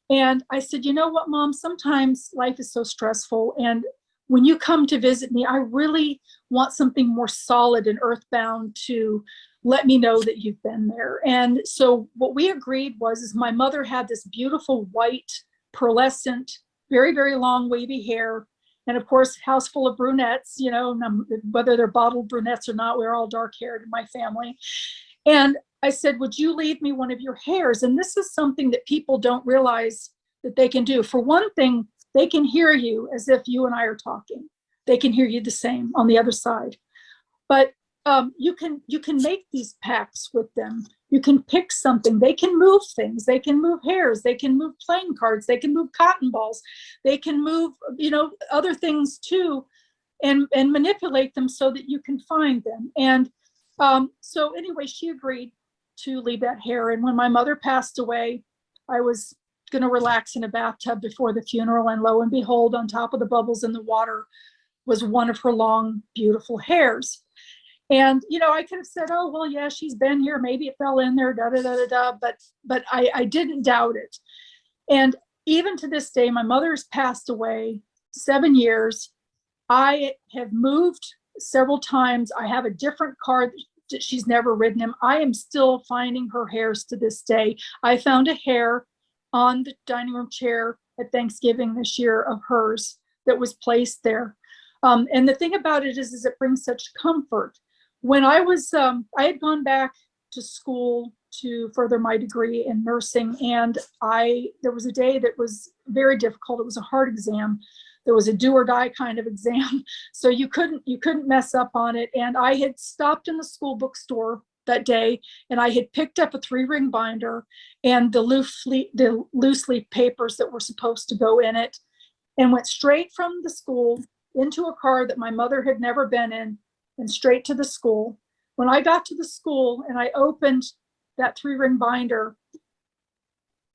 And I said, you know what, Mom, sometimes life is so stressful. And when you come to visit me, I really want something more solid and earthbound to let me know that you've been there. And so what we agreed is my mother had this beautiful white, pearlescent, very, very long wavy hair. And of course, house full of brunettes, you know, whether they're bottled brunettes or not, we're all dark haired in my family. And I said, would you leave me one of your hairs? And this is something that people don't realize that they can do. For one thing, they can hear you as if you and I are talking. They can hear you the same on the other side. But you can make these pacts with them. You can pick something. They can move things. They can move hairs. They can move playing cards. They can move cotton balls. They can move, you know, other things too, and manipulate them so that you can find them. And so anyway, she agreed to leave that hair. And when my mother passed away, I was going to relax in a bathtub before the funeral. And lo and behold, on top of the bubbles in the water was one of her long, beautiful hairs. And, you know, I could have said, oh, well, yeah, she's been here. Maybe it fell in there, da, da, da, da, da. But I didn't doubt it. And even to this day, my mother's passed away 7 years. I have moved several times. I have a different car that she's never ridden in. I am still finding her hairs to this day. I found a hair on the dining room chair at Thanksgiving this year of hers that was placed there. And the thing about it is it brings such comfort. When I was, I had gone back to school to further my degree in nursing, and there was a day that was very difficult. It was a hard exam. There was a do or die kind of exam, so you couldn't mess up on it. And I had stopped in the school bookstore that day, and I had picked up a 3-ring binder and the loose leaf papers that were supposed to go in it, and went straight from the school into a car that my mother had never been in, and straight to the school. When I got to the school and I opened that 3-ring binder,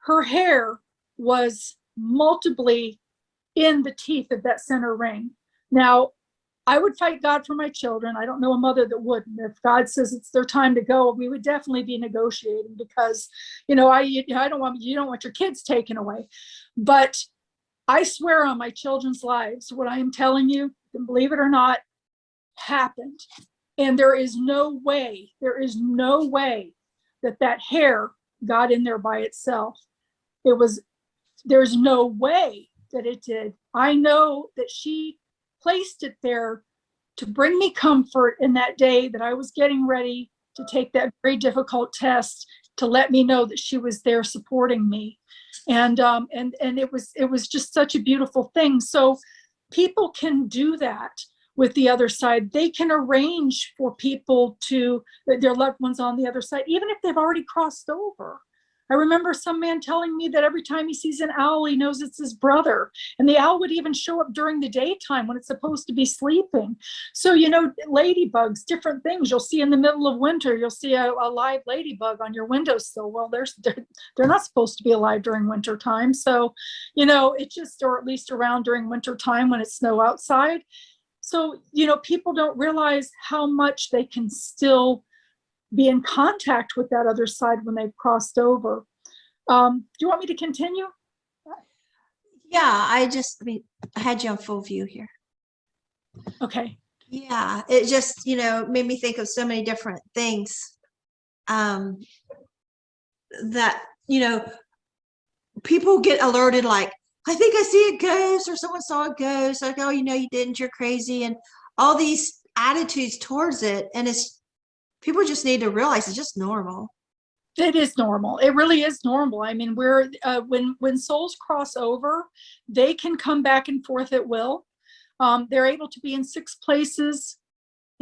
her hair was multiply in the teeth of that center ring. Now, I would fight God for my children. I don't know a mother that wouldn't. If God says it's their time to go, we would definitely be negotiating, because, you know, you don't want your kids taken away. But I swear on my children's lives, what I am telling you, believe it or not, happened. And there is no way that hair got in there by itself. There's no way that it did. I know that she placed it there to bring me comfort in that day that I was getting ready to take that very difficult test, to let me know that she was there supporting me. And it was just such a beautiful thing. So people can do that with the other side. They can arrange for people their loved ones on the other side, even if they've already crossed over. I remember some man telling me that every time he sees an owl, he knows it's his brother. And the owl would even show up during the daytime when it's supposed to be sleeping. So, you know, ladybugs, different things. You'll see in the middle of winter, you'll see a live ladybug on your windowsill. Well, they're not supposed to be alive during winter time. So, you know, or at least around during winter time when it's snow outside. So, you know, people don't realize how much they can still be in contact with that other side when they've crossed over. Do you want me to continue? Yeah, I had you on full view here. Okay. Yeah, it just, you know, made me think of so many different things that, you know, people get alerted, like, I think I see a ghost, or someone saw a ghost, like, oh, you know, you didn't, you're crazy, and all these attitudes towards it. And people just need to realize it's just normal. It is normal. It really is normal. I mean, when souls cross over, they can come back and forth at will. They're able to be in 6 places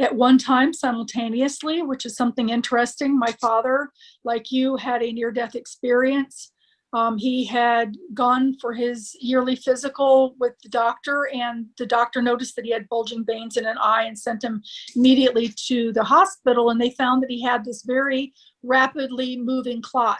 at one time simultaneously, which is something interesting. My father, like you, had a near-death experience. He had gone for his yearly physical with the doctor, and the doctor noticed that he had bulging veins in an eye and sent him immediately to the hospital. And they found that he had this very rapidly moving clot.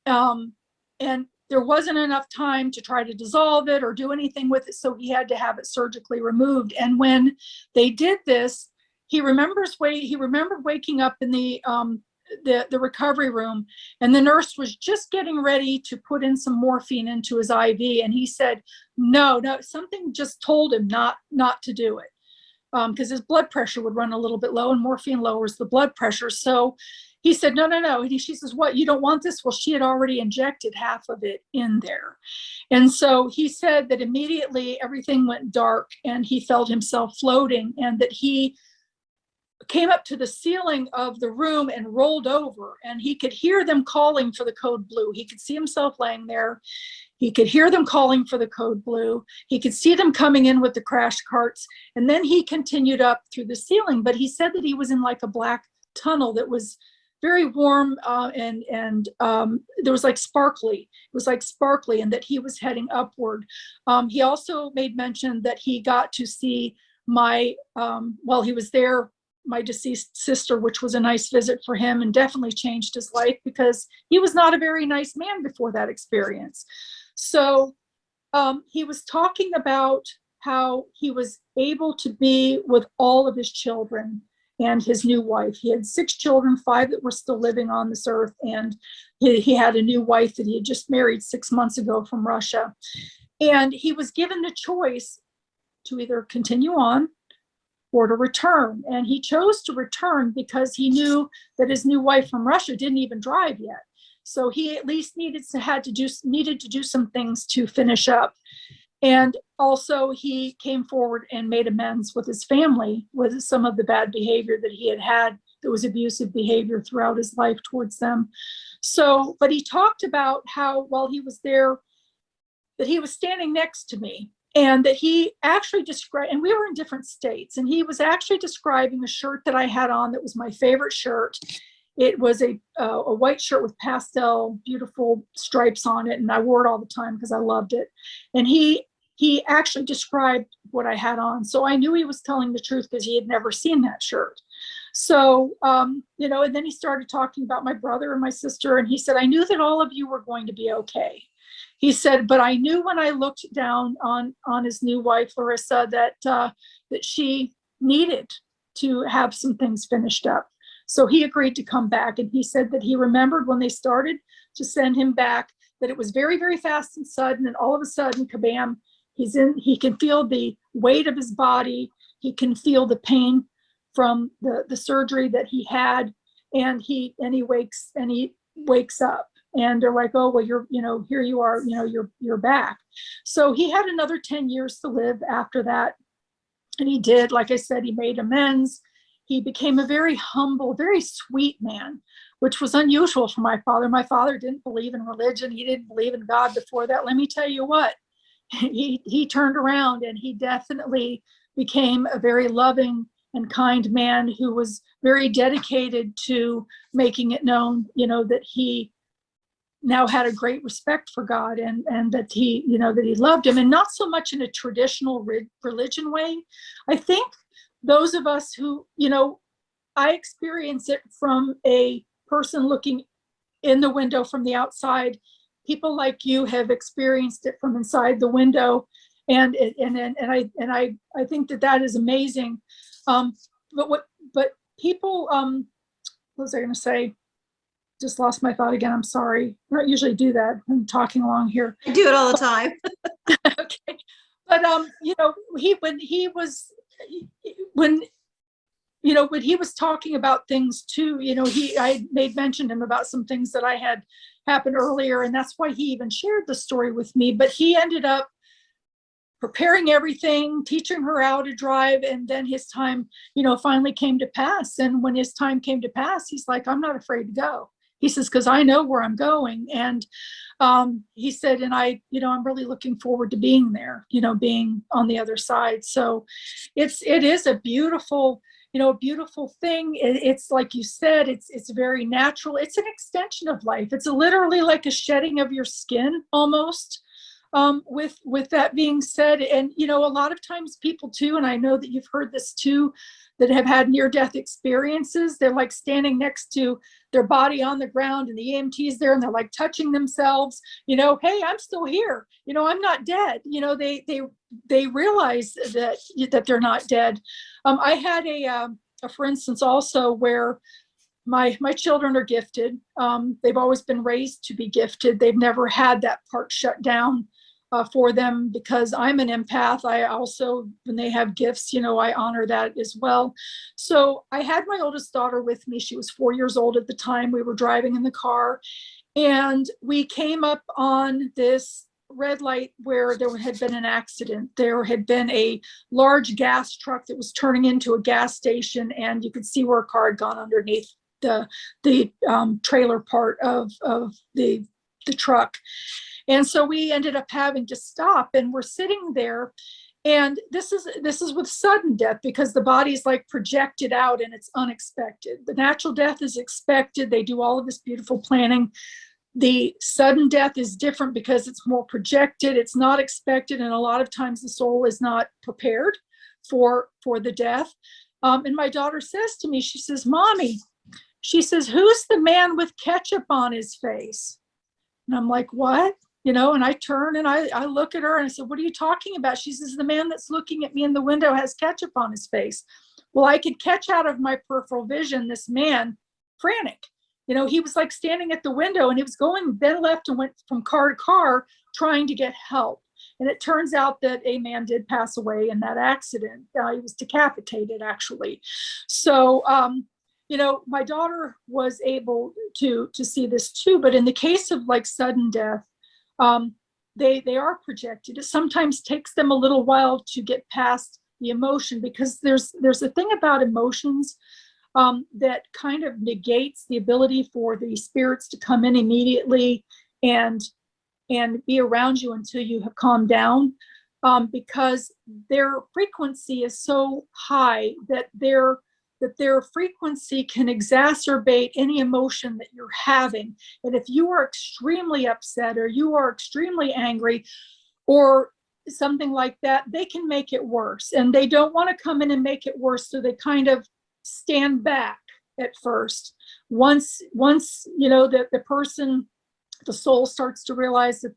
And there wasn't enough time to try to dissolve it or do anything with it, so he had to have it surgically removed. And when they did this, he remembered waking up in the recovery room, and the nurse was just getting ready to put in some morphine into his IV, and he said, no, something just told him not to do it, because his blood pressure would run a little bit low, and morphine lowers the blood pressure. So he said, no. And she says, what, you don't want this? Well, she had already injected half of it in there. And so he said that immediately everything went dark and he felt himself floating, and that he came up to the ceiling of the room and rolled over, and he could hear them calling for the code blue. He could see himself laying there. He could hear them calling for the code blue. He could see them coming in with the crash carts. And then he continued up through the ceiling, but he said that he was in like a black tunnel that was very warm, and there was like sparkly. It was like sparkly, and that he was heading upward. He also made mention that he got to see while he was there, my deceased sister, which was a nice visit for him and definitely changed his life, because he was not a very nice man before that experience. So he was talking about how he was able to be with all of his children and his new wife. He had 6 children, 5 that were still living on this earth, and he had a new wife that he had just married 6 months ago from Russia. And he was given the choice to either continue on or to return. And he chose to return because he knew that his new wife from Russia didn't even drive yet. So he at least needed to do some things to finish up. And also he came forward and made amends with his family with some of the bad behavior that he had that was abusive behavior throughout his life towards them. So, but he talked about how while he was there, that he was standing next to me, and that he actually described, and we were in different states, and he was actually describing a shirt that I had on that was my favorite shirt. It was a white shirt with pastel, beautiful stripes on it, and I wore it all the time because I loved it. And he actually described what I had on, so I knew he was telling the truth because he had never seen that shirt. So, and then he started talking about my brother and my sister, and he said, I knew that all of you were going to be okay. He said, but I knew when I looked down on his new wife, Larissa, that she needed to have some things finished up. So he agreed to come back. And he said that he remembered when they started to send him back, that it was very, very fast and sudden. And all of a sudden, kabam, he can feel the weight of his body. He can feel the pain from the surgery that he had. And he wakes up. And they're like, oh, well, here you are, you're back. So he had another 10 years to live after that. And he did, like I said, he made amends. He became a very humble, very sweet man, which was unusual for my father. My father didn't believe in religion. He didn't believe in God before that. Let me tell you what, he turned around, and he definitely became a very loving and kind man who was very dedicated to making it known, that he now had a great respect for God, and that he loved him, and not so much in a traditional religion way. I think those of us who, I experience it from a person looking in the window from the outside. People like you have experienced it from inside the window, and I think that is amazing. But people, what was I going to say? Just lost my thought again. I'm sorry. I don't usually do that. I'm talking along here. I do it all the time. Okay. But when he was talking about things too, I made mention to him about some things that I had happened earlier, and that's why he even shared the story with me. But he ended up preparing everything, teaching her how to drive, and then his time, finally came to pass. And when his time came to pass, he's like, I'm not afraid to go. He says, because I know where I'm going. And he said, and I'm really looking forward to being there, being on the other side. So it is a beautiful, a beautiful thing. It's like you said, it's very natural. It's an extension of life. It's literally like a shedding of your skin almost. With that being said, and a lot of times people too, and I know that you've heard this too, that have had near-death experiences, they're like standing next to their body on the ground and the EMT's there and they're like touching themselves, hey, I'm still here, I'm not dead. They realize that they're not dead. I had a for instance also where my children are gifted. They've always been raised to be gifted. They've never had that part shut down for them because I'm an empath. I also, when they have gifts, I honor that as well. So I had my oldest daughter with me. She was 4 years old at the time. We were driving in the car and we came up on this red light where there had been an accident. There had been a large gas truck that was turning into a gas station, and you could see where a car had gone underneath the trailer part of the truck. And so we ended up having to stop, and we're sitting there. And this is with sudden death because the body's like projected out and it's unexpected. The natural death is expected. They do all of this beautiful planning. The sudden death is different because it's more projected. It's not expected. And a lot of times the soul is not prepared for the death. And my daughter says to me, she says, Mommy, she says, who's the man with ketchup on his face? And I'm like, what? And I turn and I look at her and I said, what are you talking about? She says, the man that's looking at me in the window has ketchup on his face. Well, I could catch out of my peripheral vision this man frantic. He was like standing at the window and he was going then left and went from car to car trying to get help. And it turns out that a man did pass away in that accident. He was decapitated, actually. So, my daughter was able to see this too. But in the case of like sudden death, they are projected. It sometimes takes them a little while to get past the emotion because there's a thing about emotions that kind of negates the ability for the spirits to come in immediately and be around you until you have calmed down, because their frequency is so high that their frequency can exacerbate any emotion that you're having. And if you are extremely upset or you are extremely angry or something like that, they can make it worse. And they don't want to come in and make it worse. So they kind of stand back at first. Once the person, the soul starts to realize that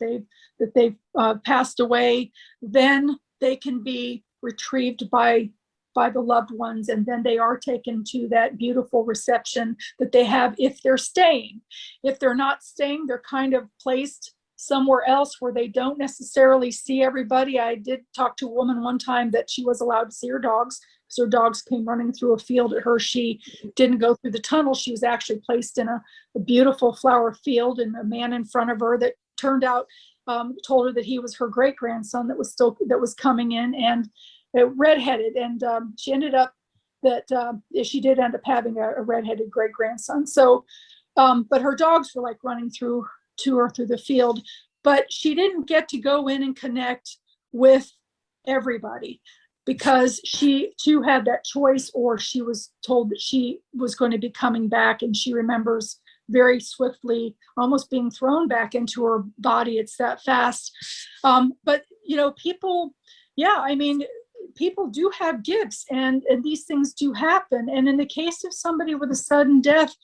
they've passed away, then they can be retrieved by the loved ones, and then they are taken to that beautiful reception that they have if they're staying. If they're not staying, they're kind of placed somewhere else where they don't necessarily see everybody. I did talk to a woman one time that she was allowed to see her dogs because her dogs came running through a field at her. She didn't go through the tunnel. She was actually placed in a beautiful flower field, and a man in front of her that turned out told her that he was her great-grandson that was coming in, and redheaded, and she ended up she did end up having a redheaded great-grandson. So but her dogs were like running to her through the field, but she didn't get to go in and connect with everybody because she too had that choice, or she was told that she was going to be coming back, and she remembers very swiftly almost being thrown back into her body. It's that fast. But people, people do have gifts, and these things do happen. And in the case of somebody with a sudden death,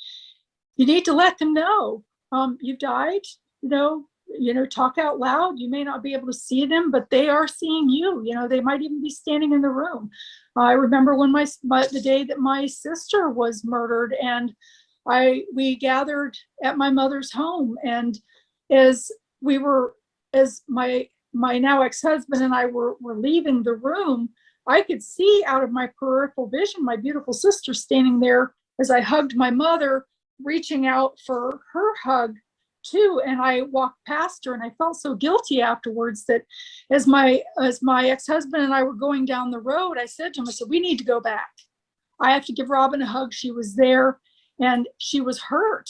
you need to let them know you died. Talk out loud. You may not be able to see them, but they are seeing you. They might even be standing in the room. I remember when the day that my sister was murdered, and we gathered at my mother's home, and as my now ex-husband and I were leaving the room, I could see out of my peripheral vision my beautiful sister standing there as I hugged my mother, reaching out for her hug too. And I walked past her, and I felt so guilty afterwards that as my ex-husband and I were going down the road, I said to him, I said, we need to go back. I have to give Robin a hug. She was there and she was hurt.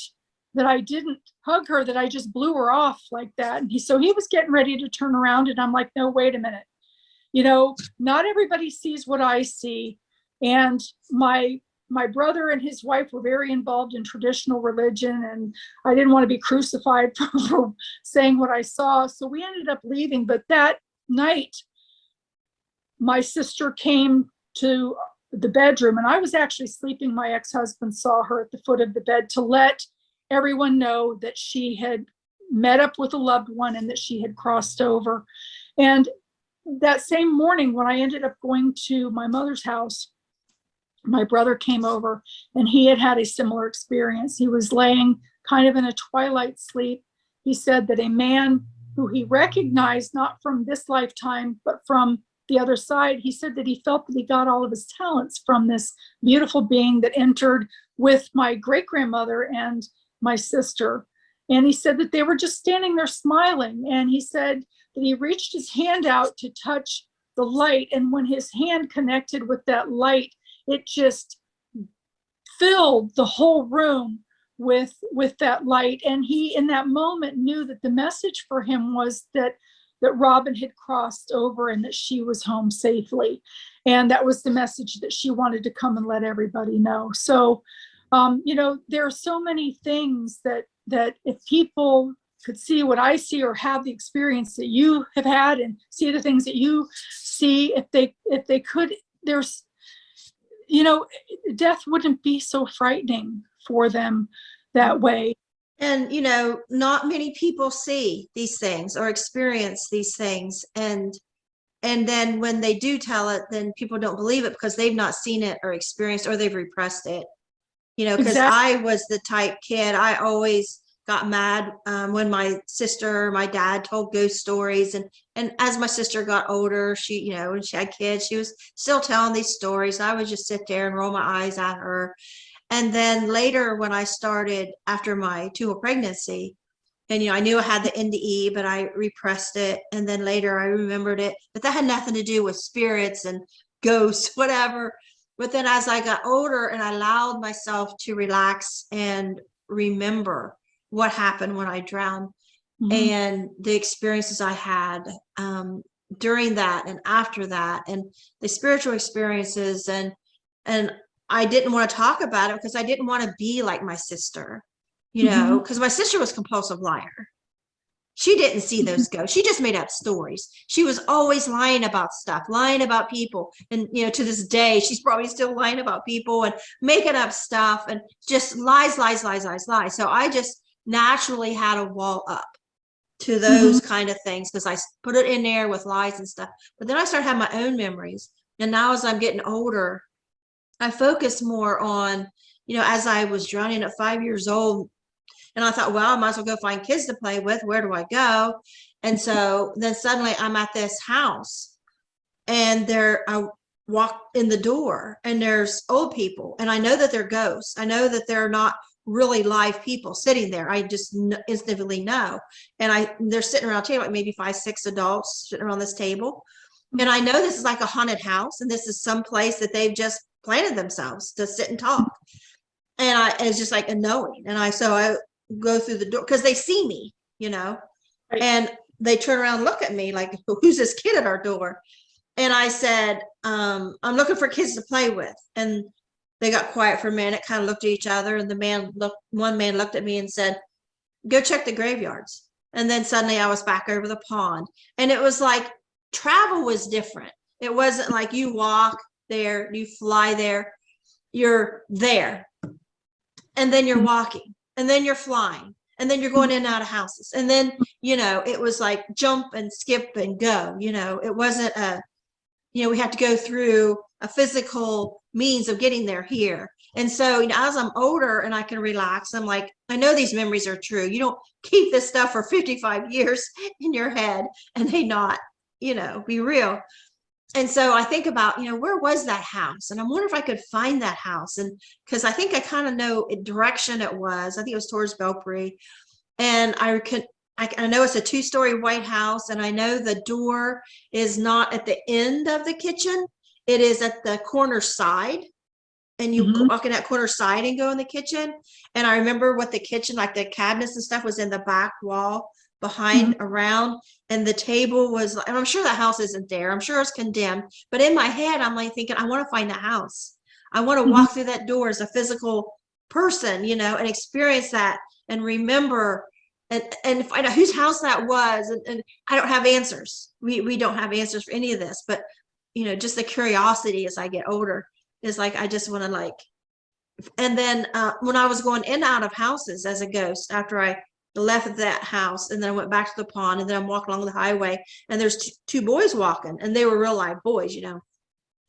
that I didn't hug her, that I just blew her off like that. And so he was getting ready to turn around, and I'm like, no, wait a minute. Not everybody sees what I see. And my brother and his wife were very involved in traditional religion, and I didn't want to be crucified for saying what I saw. So we ended up leaving. But that night, my sister came to the bedroom, and I was actually sleeping. My ex-husband saw her at the foot of the bed to let everyone know that she had met up with a loved one and that she had crossed over. And that same morning, when I ended up going to my mother's house, my brother came over, and he had had a similar experience. He was laying kind of in a twilight sleep. He said that a man who he recognized, not from this lifetime, but from the other side, he said that he felt that he got all of his talents from this beautiful being that entered with my great-grandmother and my sister. And he said that they were just standing there smiling. And he said that he reached his hand out to touch the light. And when his hand connected with that light, it just filled the whole room with that light. And he, in that moment, knew that the message for him was that Robin had crossed over and that she was home safely. And that was the message that she wanted to come and let everybody know. So, there are so many things that if people could see what I see, or have the experience that you have had and see the things that you see, if they could, there's, death wouldn't be so frightening for them that way. And, not many people see these things or experience these things. And then when they do tell it, then people don't believe it because they've not seen it or experienced, or they've repressed it. Because Exactly. I was the type kid, I always got mad when my sister, my dad told ghost stories. And as my sister got older, she, when she had kids, she was still telling these stories. I would just sit there and roll my eyes at her. And then later, when I started after my 2 pregnancy, and I knew I had the NDE, but I repressed it. And then later I remembered it, but that had nothing to do with spirits and ghosts, whatever. But then as I got older and I allowed myself to relax and remember what happened when I drowned, and the experiences I had during that and after that, and the spiritual experiences, and I didn't want to talk about it because I didn't want to be like my sister, because my sister was a compulsive liar. She didn't see those ghosts. She just made up stories. She was always lying about stuff, lying about people. And, to this day, she's probably still lying about people and making up stuff and just lies, lies, lies, lies, lies. So I just naturally had a wall up to those kind of things because I put it in there with lies and stuff. But then I started having my own memories. And now as I'm getting older, I focus more on, as I was drowning at 5 years old, and I thought, well, I might as well go find kids to play with. Where do I go? And so then suddenly I'm at this house, and I walk in the door, and there's old people, and I know that they're ghosts. I know that they're not really live people sitting there. I just instantly know. And they're sitting around a table, like maybe 5, 6 adults sitting around this table. And I know this is like a haunted house, and this is some place that they've just planted themselves to sit and talk. And it's just like a knowing. And I go through the door because they see me, Right. and they turn around and look at me like, who's this kid at our door? And I said, I'm looking for kids to play with. And they got quiet for a minute, kind of looked at each other. And one man looked at me and said, go check the graveyards. And then suddenly I was back over the pond. And it was like travel was different. It wasn't like you walk there, you fly there, you're there. And then you're walking, and then you're flying, and then you're going in and out of houses. And then, it was like jump and skip and go, it wasn't we had to go through a physical means of getting there here. And so, as I'm older and I can relax, I'm like, I know these memories are true. You don't keep this stuff for 55 years in your head and they not, be real. And so I think about, where was that house? And I wonder if I could find that house. And because I think I kind of know what direction it was. I think it was towards Belpre. And I know it's a 2-story white house. And I know the door is not at the end of the kitchen. It is at the corner side. and you Mhm. walk in that corner side and go in the kitchen. And I remember what the kitchen, like the cabinets and stuff, was in the back wall behind around, and the table was, and I'm sure that house isn't there. I'm sure it's condemned. But in my head, I'm like thinking, I want to find the house. I want to walk through that door as a physical person, you know, and experience that and remember and find out whose house that was. And I don't have answers. We don't have answers for any of this, but you know, just the curiosity as I get older is like, I just want to like, and then when I was going in and out of houses as a ghost after I left that house, and then I went back to the pond, and then I'm walking along the highway, and there's two boys walking, and they were real live boys, you know,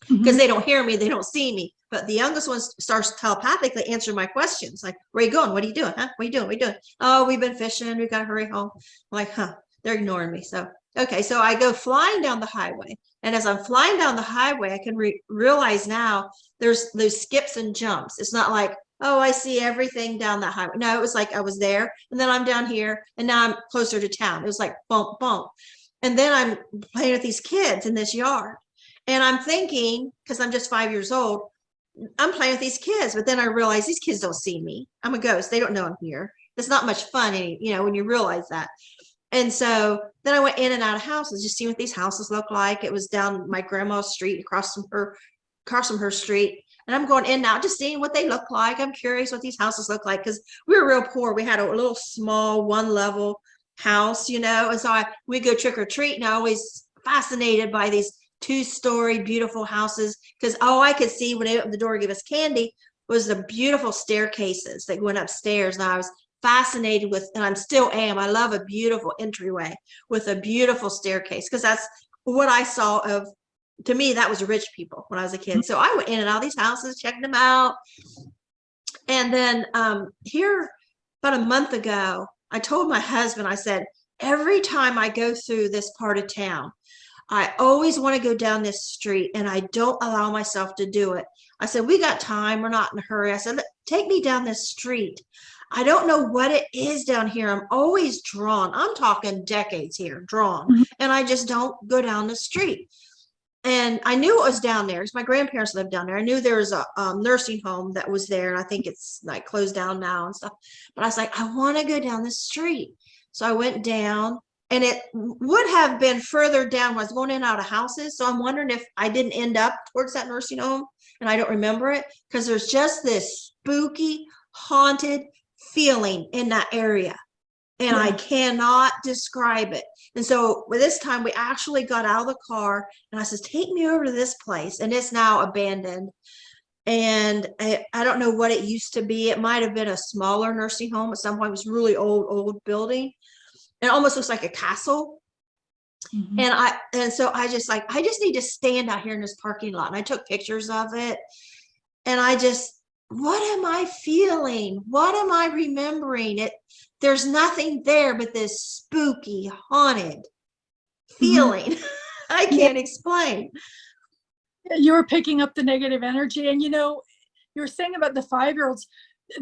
because they don't hear me, they don't see me. But the youngest one starts telepathically answering my questions, like, "Where are you going? What are you doing? Huh? What are you doing? What are you doing? Oh, we've been fishing. We got to hurry home." I'm like, huh? They're ignoring me. So okay, so I go flying down the highway, and as I'm flying down the highway, I can realize now there's those skips and jumps. It's not like, oh, I see everything down that highway. No, it was like I was there, and then I'm down here, and now I'm closer to town. It was like bump, bump. And then I'm playing with these kids in this yard. And I'm thinking, because I'm just 5 years old, I'm playing with these kids. But then I realize these kids don't see me. I'm a ghost. They don't know I'm here. It's not much fun, you know, when you realize that. And so then I went in and out of houses, just seeing what these houses look like. It was down my grandma's street, across from her street. And I'm going in now, just seeing what they look like. I'm curious what these houses look like, because we were real poor. We had a little small 1-level house, you know, and so we go trick or treat, and I always fascinated by these 2-story beautiful houses, because all I could see when they opened the door to give us candy was the beautiful staircases that went upstairs. And I was fascinated with, and I'm still am. I love a beautiful entryway with a beautiful staircase, because that's what I saw of. To me, that was rich people when I was a kid. So I went in and out of these houses, checking them out. And then here, about a month ago, I told my husband, I said, every time I go through this part of town, I always want to go down this street, and I don't allow myself to do it. I said, we got time. We're not in a hurry. I said, take me down this street. I don't know what it is down here. I'm always drawn. I'm talking decades here, drawn. And I just don't go down the street. And I knew it was down there because my grandparents lived down there. I knew there was a nursing home that was there, and I think it's like closed down now and stuff. But I was like, I want to go down the street. So I went down, and it would have been further down when I was going in and out of houses. So I'm wondering if I didn't end up towards that nursing home, and I don't remember it, because there's just this spooky, haunted feeling in that area. And I cannot describe it. And so with this time, we actually got out of the car, and I says, take me over to this place. And it's now abandoned. And I don't know what it used to be. It might have been a smaller nursing home at some point. It was really old building. It almost looks like a castle. And so I just need to stand out here in this parking lot. And I took pictures of it. And what am I feeling? What am I remembering? There's nothing there but this spooky, haunted feeling. I can't explain. You were picking up the negative energy. And, you know, you were saying about the 5-year-olds,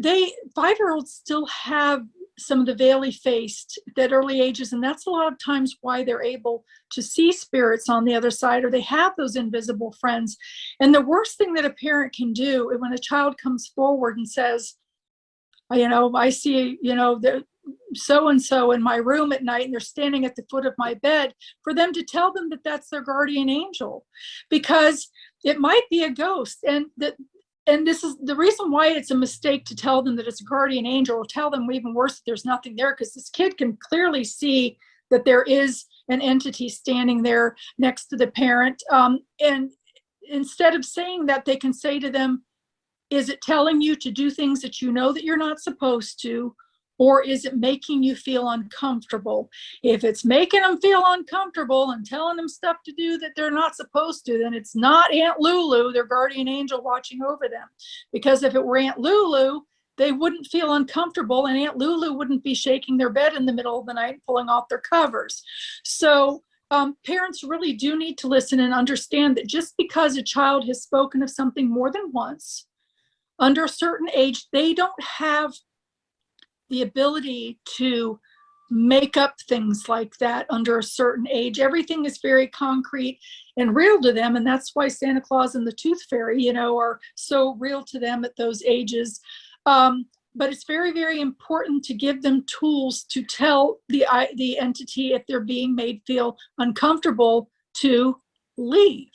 5-year-olds still have some of the veil faced at early ages. And that's a lot of times why they're able to see spirits on the other side, or they have those invisible friends. And the worst thing that a parent can do is when a child comes forward and says, you know, I see, you know, so-and-so in my room at night, and they're standing at the foot of my bed, for them to tell them that that's their guardian angel, because it might be a ghost. And this is the reason why it's a mistake to tell them that it's a guardian angel, or tell them even worse, that there's nothing there, because this kid can clearly see that there is an entity standing there next to the parent. And instead of saying that, they can say to them, is it telling you to do things that you know that you're not supposed to? Or is it making you feel uncomfortable? If it's making them feel uncomfortable and telling them stuff to do that they're not supposed to, then it's not Aunt Lulu, their guardian angel, watching over them. Because if it were Aunt Lulu, they wouldn't feel uncomfortable, and Aunt Lulu wouldn't be shaking their bed in the middle of the night and pulling off their covers. So parents really do need to listen and understand that just because a child has spoken of something more than once, under a certain age, they don't have the ability to make up things like that under a certain age. Everything is very concrete and real to them. And that's why Santa Claus and the Tooth Fairy, you know, are so real to them at those ages. But it's very, very important to give them tools to tell the entity, if they're being made feel uncomfortable, to leave.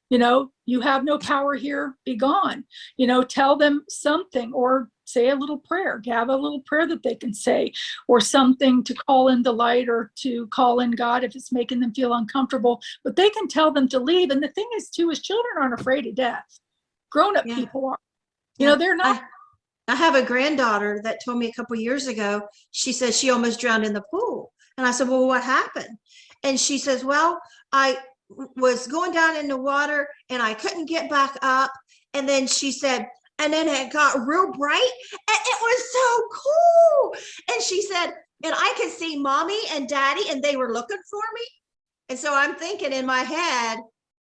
You know, you have no power here, be gone. You know, tell them something, or say a little prayer, have a little prayer that they can say, or something to call in the light, or to call in God if it's making them feel uncomfortable. But they can tell them to leave. And the thing is, too, is children aren't afraid of death. Grown-up people are. You know, they're not. I have a granddaughter that told me a couple years ago, she said she almost drowned in the pool. And I said, well, what happened? And she says, well, I was going down in the water and I couldn't get back up. And then she said, and then it got real bright and it was so cool. And she said, and I could see mommy and daddy and they were looking for me. And so I'm thinking in my head,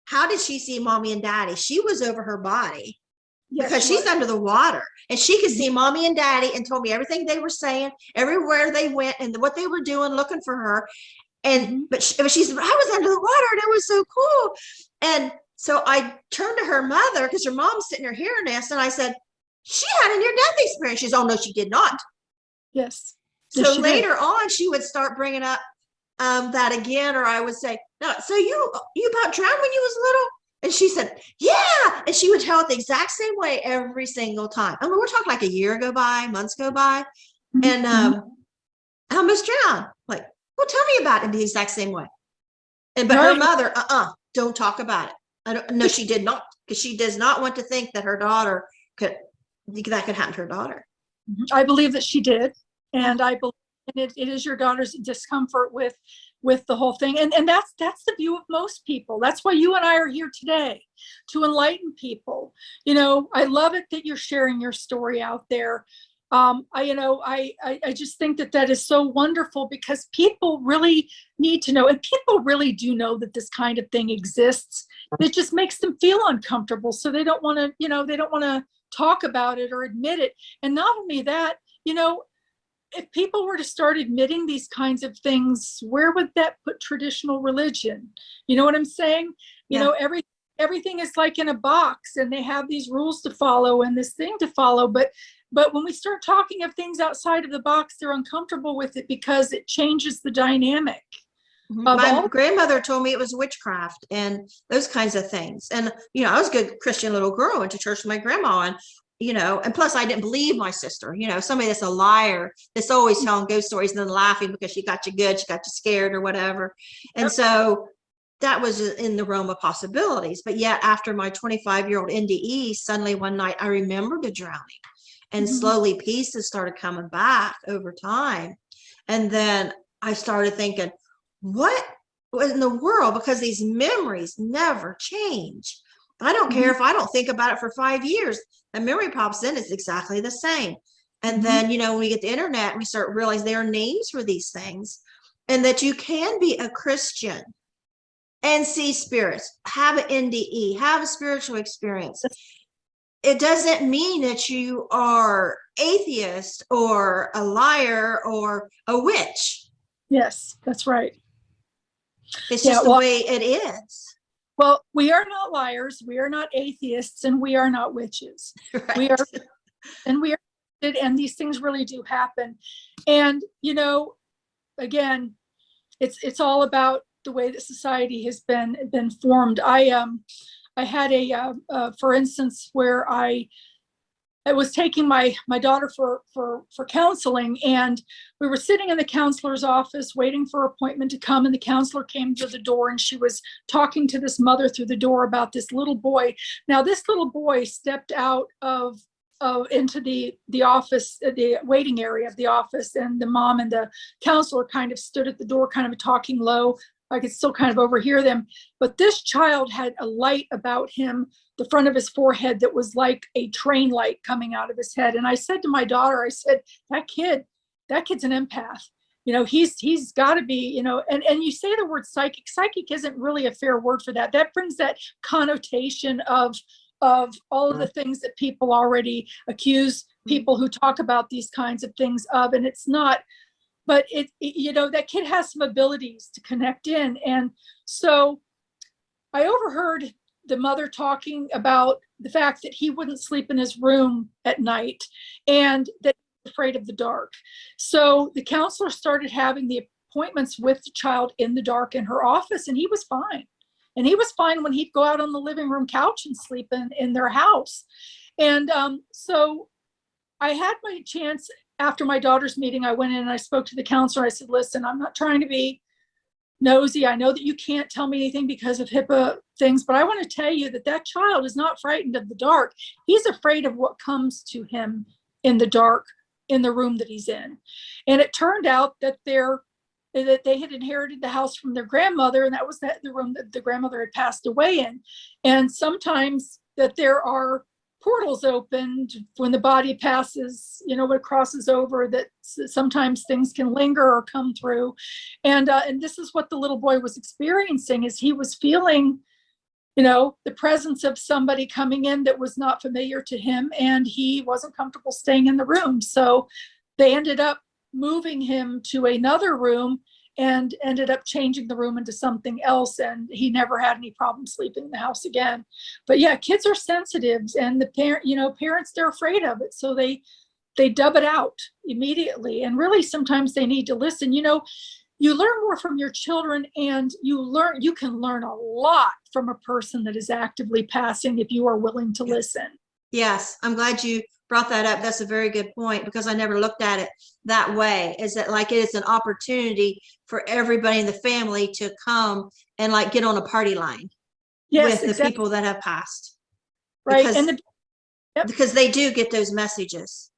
how did she see mommy and daddy? She was over her body. Yes, because she's under the water and she could see mommy and daddy, and told me everything they were saying, everywhere they went and what they were doing, looking for her. And but she said, I was under the water and it was so cool. And so I turned to her mother, because her mom's sitting there hearing this, and I said, she had a near-death experience. She's, oh no, she did not. Yes. So later on, she would start bringing up that again, or I would say, no, so you about drowned when you was little? And she said, yeah. And she would tell it the exact same way every single time. I mean, we're talking like a year go by, months go by. And I almost drowned. Like, well, tell me about it in the exact same way. And but her mother, don't talk about it. I don't. No, she did not, because she does not want to think that her daughter could happen to her daughter. I believe that she did, and I believe it is your daughter's discomfort with the whole thing, and that's the view of most people. That's why you and I are here today, to enlighten people. You know, I love it that you're sharing your story out there. I just think that is so wonderful, because people really need to know, and people really do know that this kind of thing exists. It just makes them feel uncomfortable, so they don't want to talk about it or admit it. And not only that, you know, if people were to start admitting these kinds of things, where would that put traditional religion? You know what I'm saying? You know, everything is like in a box, and they have these rules to follow and this thing to follow. But when we start talking of things outside of the box, they're uncomfortable with it because it changes the dynamic. My grandmother told me it was witchcraft and those kinds of things. And, you know, I was a good Christian little girl, went to church with my grandma, and, you know, and plus I didn't believe my sister, you know, somebody that's a liar, that's always telling ghost stories and then laughing because she got you good, she got you scared or whatever. And so that was in the realm of possibilities. But yet after my 25-year-old NDE, suddenly one night I remembered the drowning, and slowly pieces started coming back over time. And then I started thinking, what in the world? Because these memories never change. I don't care if I don't think about it for 5 years. The memory pops in, it's exactly the same. And then, you know, when we get the internet, we start realizing there are names for these things, and that you can be a Christian and see spirits, have an NDE, have a spiritual experience. It doesn't mean that you are atheist or a liar or a witch. Yes, that's right. It's just the way it is. Well, we are not liars, we are not atheists, and we are not witches. Right. We are, and these things really do happen. And, you know, again, it's all about the way that society has been formed. I had for instance, where I was taking my daughter for counseling, and we were sitting in the counselor's office waiting for an appointment to come, and the counselor came to the door, and she was talking to this mother through the door about this little boy. Now this little boy stepped out into the office, the waiting area of the office, and the mom and the counselor kind of stood at the door, kind of talking low. I could still kind of overhear them. But this child had a light about him, the front of his forehead, that was like a train light coming out of his head. And I said to my daughter, I said, that kid's an empath. You know, he's got to be, you know, and you say the word psychic. Psychic isn't really a fair word for that. That brings that connotation of all of the things that people already accuse people who talk about these kinds of things of, and it's not. but you know, that kid has some abilities to connect in. And so I overheard the mother talking about the fact that he wouldn't sleep in his room at night and that he was afraid of the dark. So the counselor started having the appointments with the child in the dark in her office, and he was fine. And he was fine when he'd go out on the living room couch and sleep in their house. And so I had my chance after my daughter's meeting. I went in and I spoke to the counselor. I said, listen, I'm not trying to be nosy. I know that you can't tell me anything because of HIPAA things, but I want to tell you that that child is not frightened of the dark. He's afraid of what comes to him in the dark in the room that he's in. And it turned out that they had inherited the house from their grandmother, and that was the room that the grandmother had passed away in. And sometimes that there are portals opened when the body passes, you know, when it crosses over, that sometimes things can linger or come through. And this is what the little boy was experiencing, is he was feeling, you know, the presence of somebody coming in that was not familiar to him, and he wasn't comfortable staying in the room. So they ended up moving him to another room and ended up changing the room into something else, and he never had any problem sleeping in the house again. But yeah, kids are sensitive, and parents, they're afraid of it, so they dub it out immediately. And really sometimes they need to listen. You know, you learn more from your children, and you can learn a lot from a person that is actively passing if you are willing to listen. Yes, I'm glad you brought that up. That's a very good point, because I never looked at it that way. Is that like it is an opportunity for everybody in the family to come and like get on a party line with the people that have passed. Right. Because, because they do get those messages.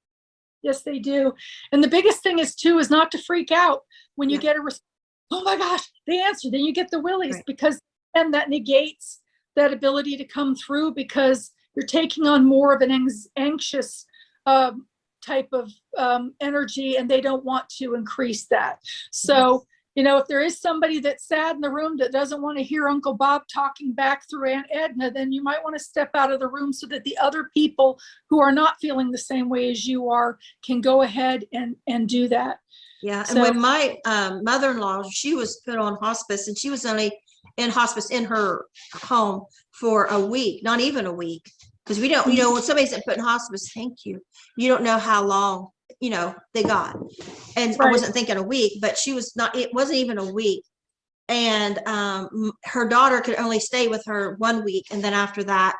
Yes, they do. And the biggest thing is not to freak out when you get a response. Oh my gosh, they answered. Then you get the willies, because then that negates that ability to come through, because you're taking on more of an anxious type of energy, and they don't want to increase that. So, you know, if there is somebody that's sad in the room that doesn't want to hear Uncle Bob talking back through Aunt Edna, then you might want to step out of the room so that the other people who are not feeling the same way as you are can go ahead and do that. Yeah. And when my mother-in-law, she was put on hospice, and she was only in hospice in her home for a week, not even a week. Because we don't, you know, when somebody's put in hospice, thank you, you don't know how long, you know, they got. And I wasn't thinking a week, but she was not, it wasn't even a week. And her daughter could only stay with her 1 week. And then after that,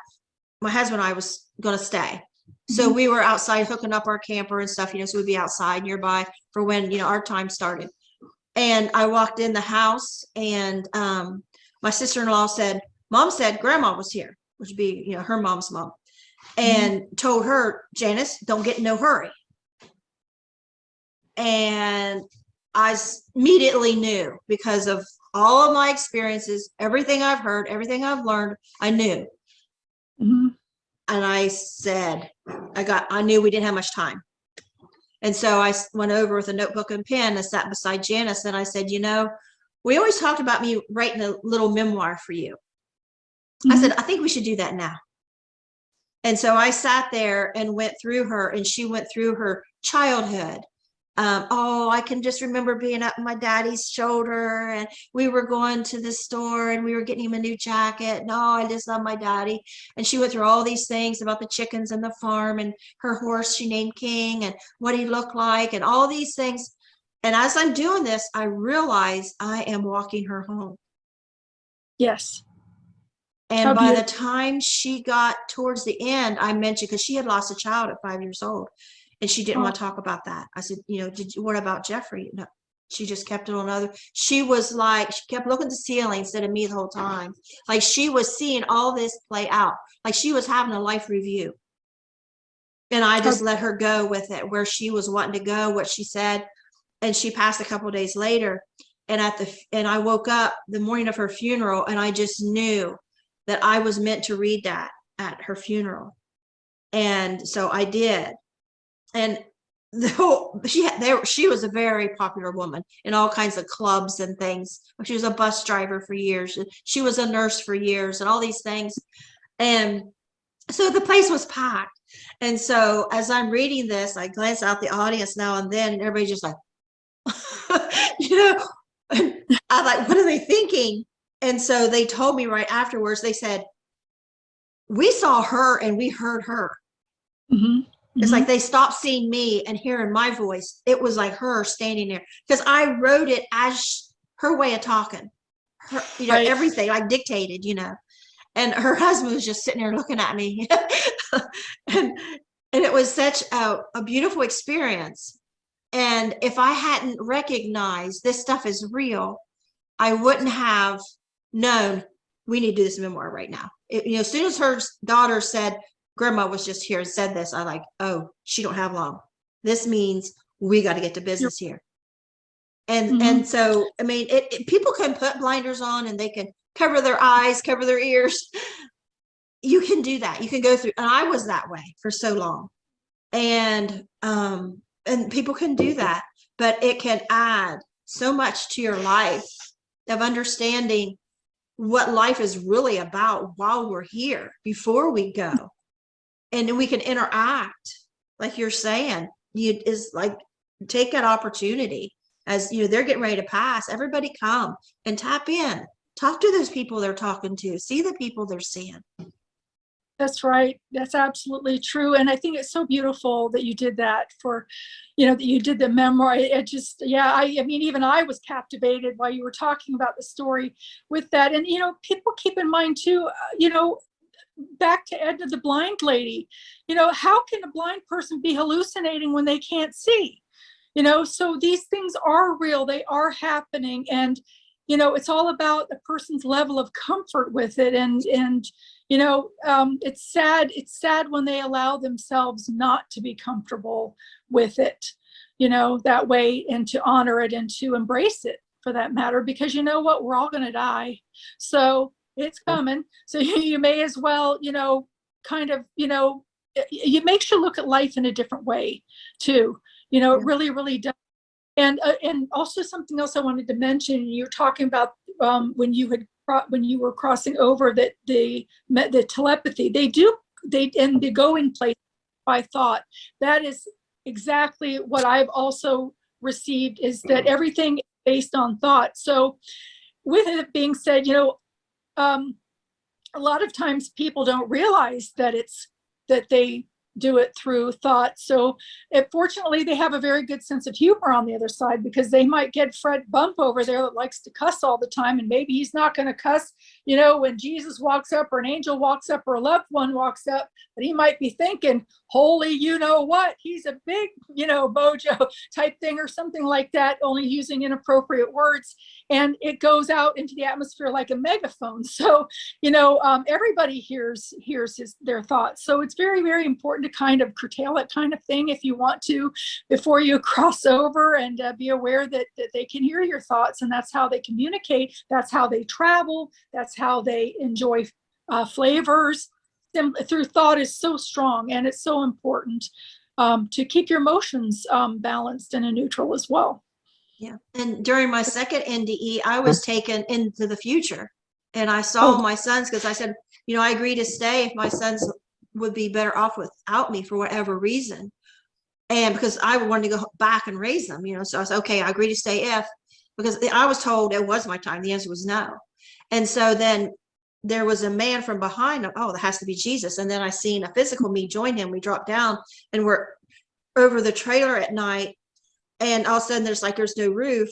my husband and I was going to stay. So we were outside hooking up our camper and stuff, you know, so we'd be outside nearby for when, you know, our time started. And I walked in the house, and my sister-in-law said, Mom said Grandma was here, which would be, you know, her mom's mom, and told her, Janice, don't get in no hurry. And I immediately knew, because of all of my experiences, everything I've heard, everything I've learned, I knew. And I said, I knew we didn't have much time. And so I went over with a notebook and pen and sat beside Janice, and I said, you know, we always talked about me writing a little memoir for you. I said, I think we should do that now. And so I sat there and went through her, and she went through her childhood. Oh, I can just remember being up my daddy's shoulder, and we were going to the store, and we were getting him a new jacket. No, I just love my daddy. And she went through all these things about the chickens and the farm, and her horse she named King, and what he looked like, and all these things. And as I'm doing this, I realize I am walking her home. Yes. And by the time she got towards the end, I mentioned, because she had lost a child at 5 years old, and she didn't want to talk about that. I said, you know, what about Jeffrey? No, she just kept it on other. She was like, she kept looking at the ceiling instead of me the whole time. Like she was seeing all this play out. Like she was having a life review. And I just let her go with it, where she was wanting to go, what she said. And she passed a couple of days later. And I woke up the morning of her funeral, and I just knew that I was meant to read that at her funeral. And so I did. And she was a very popular woman in all kinds of clubs and things. She was a bus driver for years. She was a nurse for years, and all these things. And so the place was packed. And so as I'm reading this, I glance out the audience now and then, and everybody's just like, you know, and I'm like, what are they thinking? And so they told me right afterwards, they said, we saw her and we heard her. Mhm. It's Mhm. like they stopped seeing me and hearing my voice. It was like her standing there because I wrote it as her way of talking, her, Right. everything like dictated, and her husband was just sitting there looking at me. and and it was such a beautiful experience. And if I hadn't recognized this stuff is real, I wouldn't have known we need to do this memoir right now. As soon as her daughter said, grandma was just here and said this, I like, oh, she don't have long. This means we got to get to business here. And Mhm. so, I mean, people can put blinders on and they can cover their eyes, cover their ears. You can do that. You can go through, and I was that way for so long. And people can do that, but it can add so much to your life of understanding what life is really about while we're here before we go. And then we can interact, like you're saying, is like take that opportunity as they're getting ready to pass. Everybody come and tap in, talk to those people they're talking to, see the people they're seeing. That's right. That's absolutely true. And I think it's so beautiful that you did that that you did the memoir. It just, yeah, I mean, even I was captivated while you were talking about the story with that. And, people keep in mind too, back to Edna, the blind lady, how can a blind person be hallucinating when they can't see? So these things are real, they are happening. And, it's all about the person's level of comfort with it. And it's sad when they allow themselves not to be comfortable with it, that way, and to honor it and to embrace it for that matter, because you know what, we're all going to die. So it's coming. So you may as well, kind of, it makes you look at life in a different way too. It really, really does. And also something else I wanted to mention, you're talking about when you were crossing over, that the telepathy, and they go in place by thought. That is exactly what I've also received, is that everything is based on thought. So with it being said, a lot of times people don't realize that they do it through thought. So fortunately, they have a very good sense of humor on the other side, because they might get Fred Bump over there that likes to cuss all the time. And maybe he's not going to cuss, when Jesus walks up, or an angel walks up, or a loved one walks up, but he might be thinking, holy, what, he's a big, bojo type thing, or something like that, only using inappropriate words. And it goes out into the atmosphere like a megaphone. So, everybody hears their thoughts. So it's very, very important to kind of curtail that kind of thing if you want to, before you cross over, and be aware that they can hear your thoughts, and that's how they communicate. That's how they travel. That's how they enjoy flavors. Through thought is so strong, and it's so important to keep your emotions balanced and in neutral as well. Yeah. And during my second NDE, I was taken into the future, and I saw my sons, because I said, I agreed to stay if my sons would be better off without me for whatever reason. And because I wanted to go back and raise them, so I said, okay, I agree to stay because I was told it was my time. The answer was no. And so then there was a man from behind, oh, that has to be Jesus. And then I seen a physical me join him. We dropped down and we're over the trailer at night. And all of a sudden there's no roof.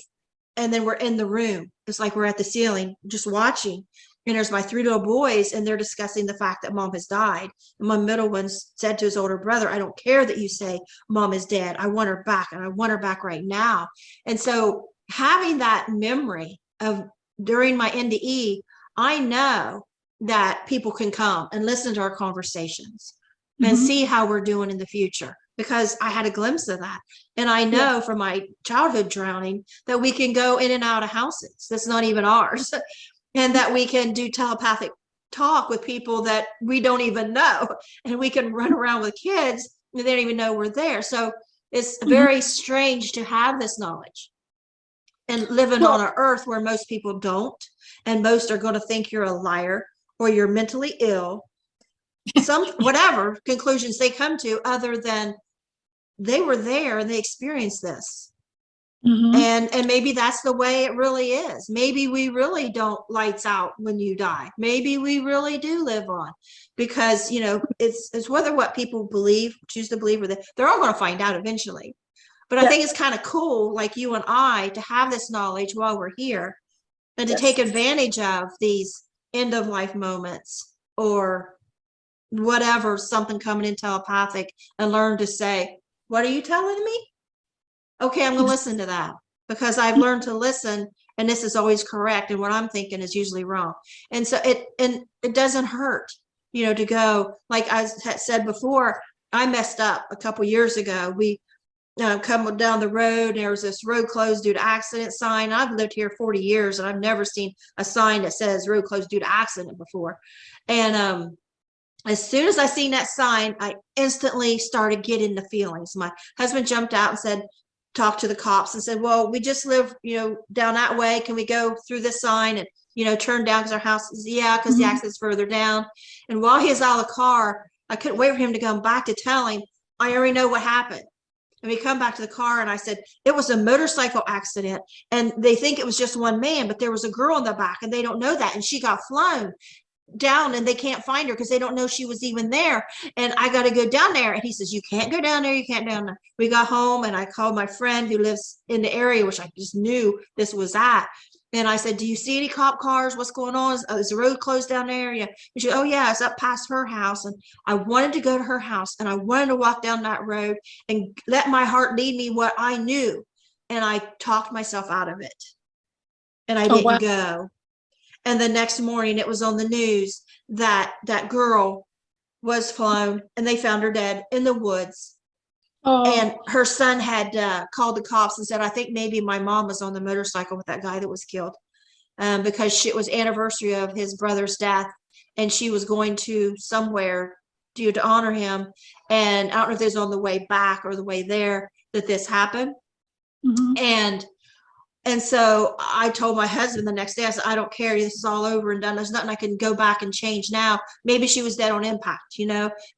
And then we're in the room. It's like we're at the ceiling just watching. And there's my 3 little boys, and they're discussing the fact that mom has died. And my middle one said to his older brother, I don't care that you say mom is dead. I want her back, and I want her back right now. And so having that memory of during my NDE, I know that people can come and listen to our conversations and see how we're doing in the future, because I had a glimpse of that. And I know from my childhood drowning that we can go in and out of houses that's not even ours, and that we can do telepathic talk with people that we don't even know, and we can run around with kids and they don't even know we're there. So it's very strange to have this knowledge and living on an earth where most people don't, and most are going to think you're a liar or you're mentally ill, whatever conclusions they come to, other than they were there and they experienced this. Mhm. And maybe that's the way it really is. Maybe we really don't lights out when you die. Maybe we really do live on, because it's whether what people choose to believe, or they're all going to find out eventually. But I Yeah. think it's kind of cool, like you and I, to have this knowledge while we're here, and to Yes. take advantage of these end of life moments, or whatever, something coming in telepathic, and learn to say, what are you telling me? Okay, I'm going to listen to that, because I've learned to listen, and this is always correct, and what I'm thinking is usually wrong. And so it doesn't hurt, to go, like I had said before. I messed up a couple years ago. We come down the road, there was this road closed due to accident sign. I've lived here 40 years, and I've never seen a sign that says road closed due to accident before. And as soon as I seen that sign, I instantly started getting the feelings. My husband jumped out and said, talked to the cops and said, well, we just live, down that way. Can we go through this sign and, turn down, because our house is, yeah, because the accident's further down. And while he was out of the car, I couldn't wait for him to come back to tell him, I already know what happened. And we come back to the car, and I said, it was a motorcycle accident, and they think it was just one man, but there was a girl in the back, and they don't know that. And she got flown down, and they can't find her because they don't know she was even there. And I got to go down there. And he says, you can't go down there. You can't down there. We got home, and I called my friend who lives in the area, which I just knew this was at. And I said, do you see any cop cars? What's going on? Is the road closed down there? Yeah. And she said, oh yeah, it's up past her house. And I wanted to go to her house, and I wanted to walk down that road and let my heart lead me what I knew. And I talked myself out of it, and I didn't go. And the next morning it was on the news that that girl was flown, and they found her dead in the woods. And her son had called the cops and said, I think maybe my mom was on the motorcycle with that guy that was killed, because it was anniversary of his brother's death, and she was going to somewhere to honor him. And I don't know if it was on the way back or the way there that this happened. And so I told my husband the next day, I said, I don't care. This is all over and done. There's nothing I can go back and change now. Maybe she was dead on impact,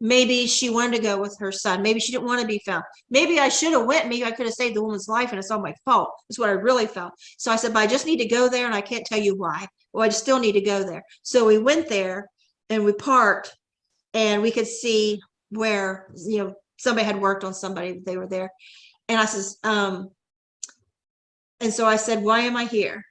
maybe she wanted to go with her son. Maybe she didn't want to be found. Maybe I should have went. Maybe I could have saved the woman's life, and it's all my fault. That's what I really felt. So I said, but I just need to go there, and I can't tell you why. Well, I just still need to go there. So we went there, and we parked, and we could see where, somebody had worked on somebody. They were there. And I says, and so I said, why am I here?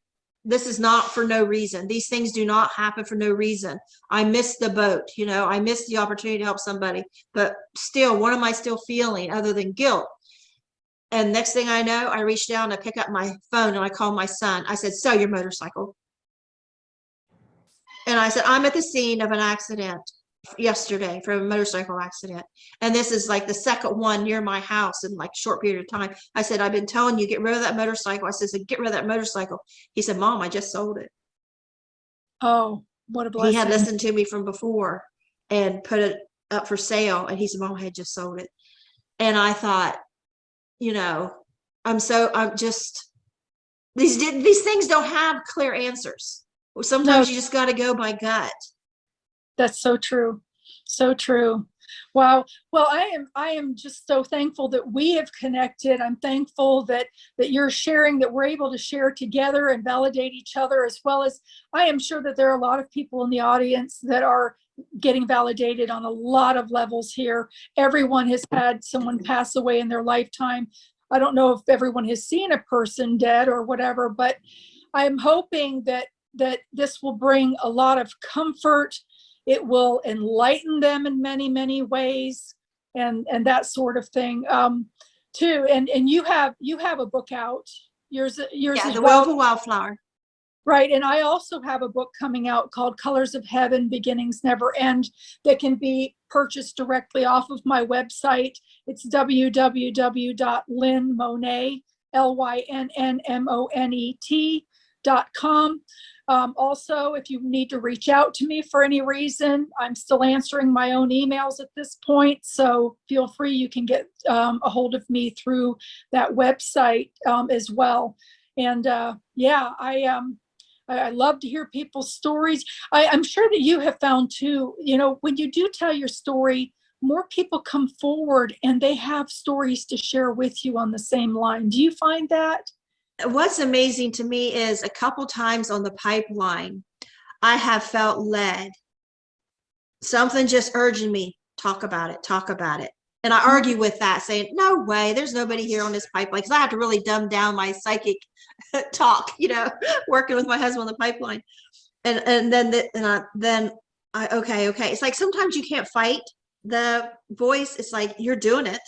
This is not for no reason. These things do not happen for no reason. I missed the boat, I missed the opportunity to help somebody, but still, what am I still feeling other than guilt? And next thing I know, I reached down to pick up my phone, and I called my son. I said, so your motorcycle. And I said, I'm at the scene of an accident yesterday, from a motorcycle accident, and this is like the second one near my house in like a short period of time. I said, I've been telling you, get rid of that motorcycle. I said, get rid of that motorcycle. He said, Mom, I just sold it. Oh, what a blessing. He had listened to me from before and put it up for sale, and he said, Mom, I had just sold it. And I thought, I'm just, these things don't have clear answers. Sometimes you just got to go by gut. That's so true. So true. Wow. Well, I am just so thankful that we have connected. I'm thankful that you're sharing, that we're able to share together and validate each other, as well as I am sure that there are a lot of people in the audience that are getting validated on a lot of levels here. Everyone has had someone pass away in their lifetime. I don't know if everyone has seen a person dead or whatever, but I'm hoping that this will bring a lot of comfort. It will enlighten them in many, many ways, and that sort of thing, too. And you have a book out. Yours Yeah, as The well. Will of a Wildflower. Right. And I also have a book coming out called Colors of Heaven, Beginnings Never End, that can be purchased directly off of my website. It's www.lynnmonet, LYNNMONET.com. Also, if you need to reach out to me for any reason, I'm still answering my own emails at this point. So feel free, you can get a hold of me through that website as well. And I love to hear people's stories. I'm sure that you have found too, when you do tell your story, more people come forward and they have stories to share with you on the same line. Do you find that? what's amazing to me is a couple times on the pipeline, I have felt led. Something just urging me, talk about it, talk about it. And I argue with that, saying, no way, there's nobody here on this pipeline, because I have to really dumb down my psychic talk, working with my husband on the pipeline. And then okay. It's like sometimes you can't fight the voice. It's like you're doing it.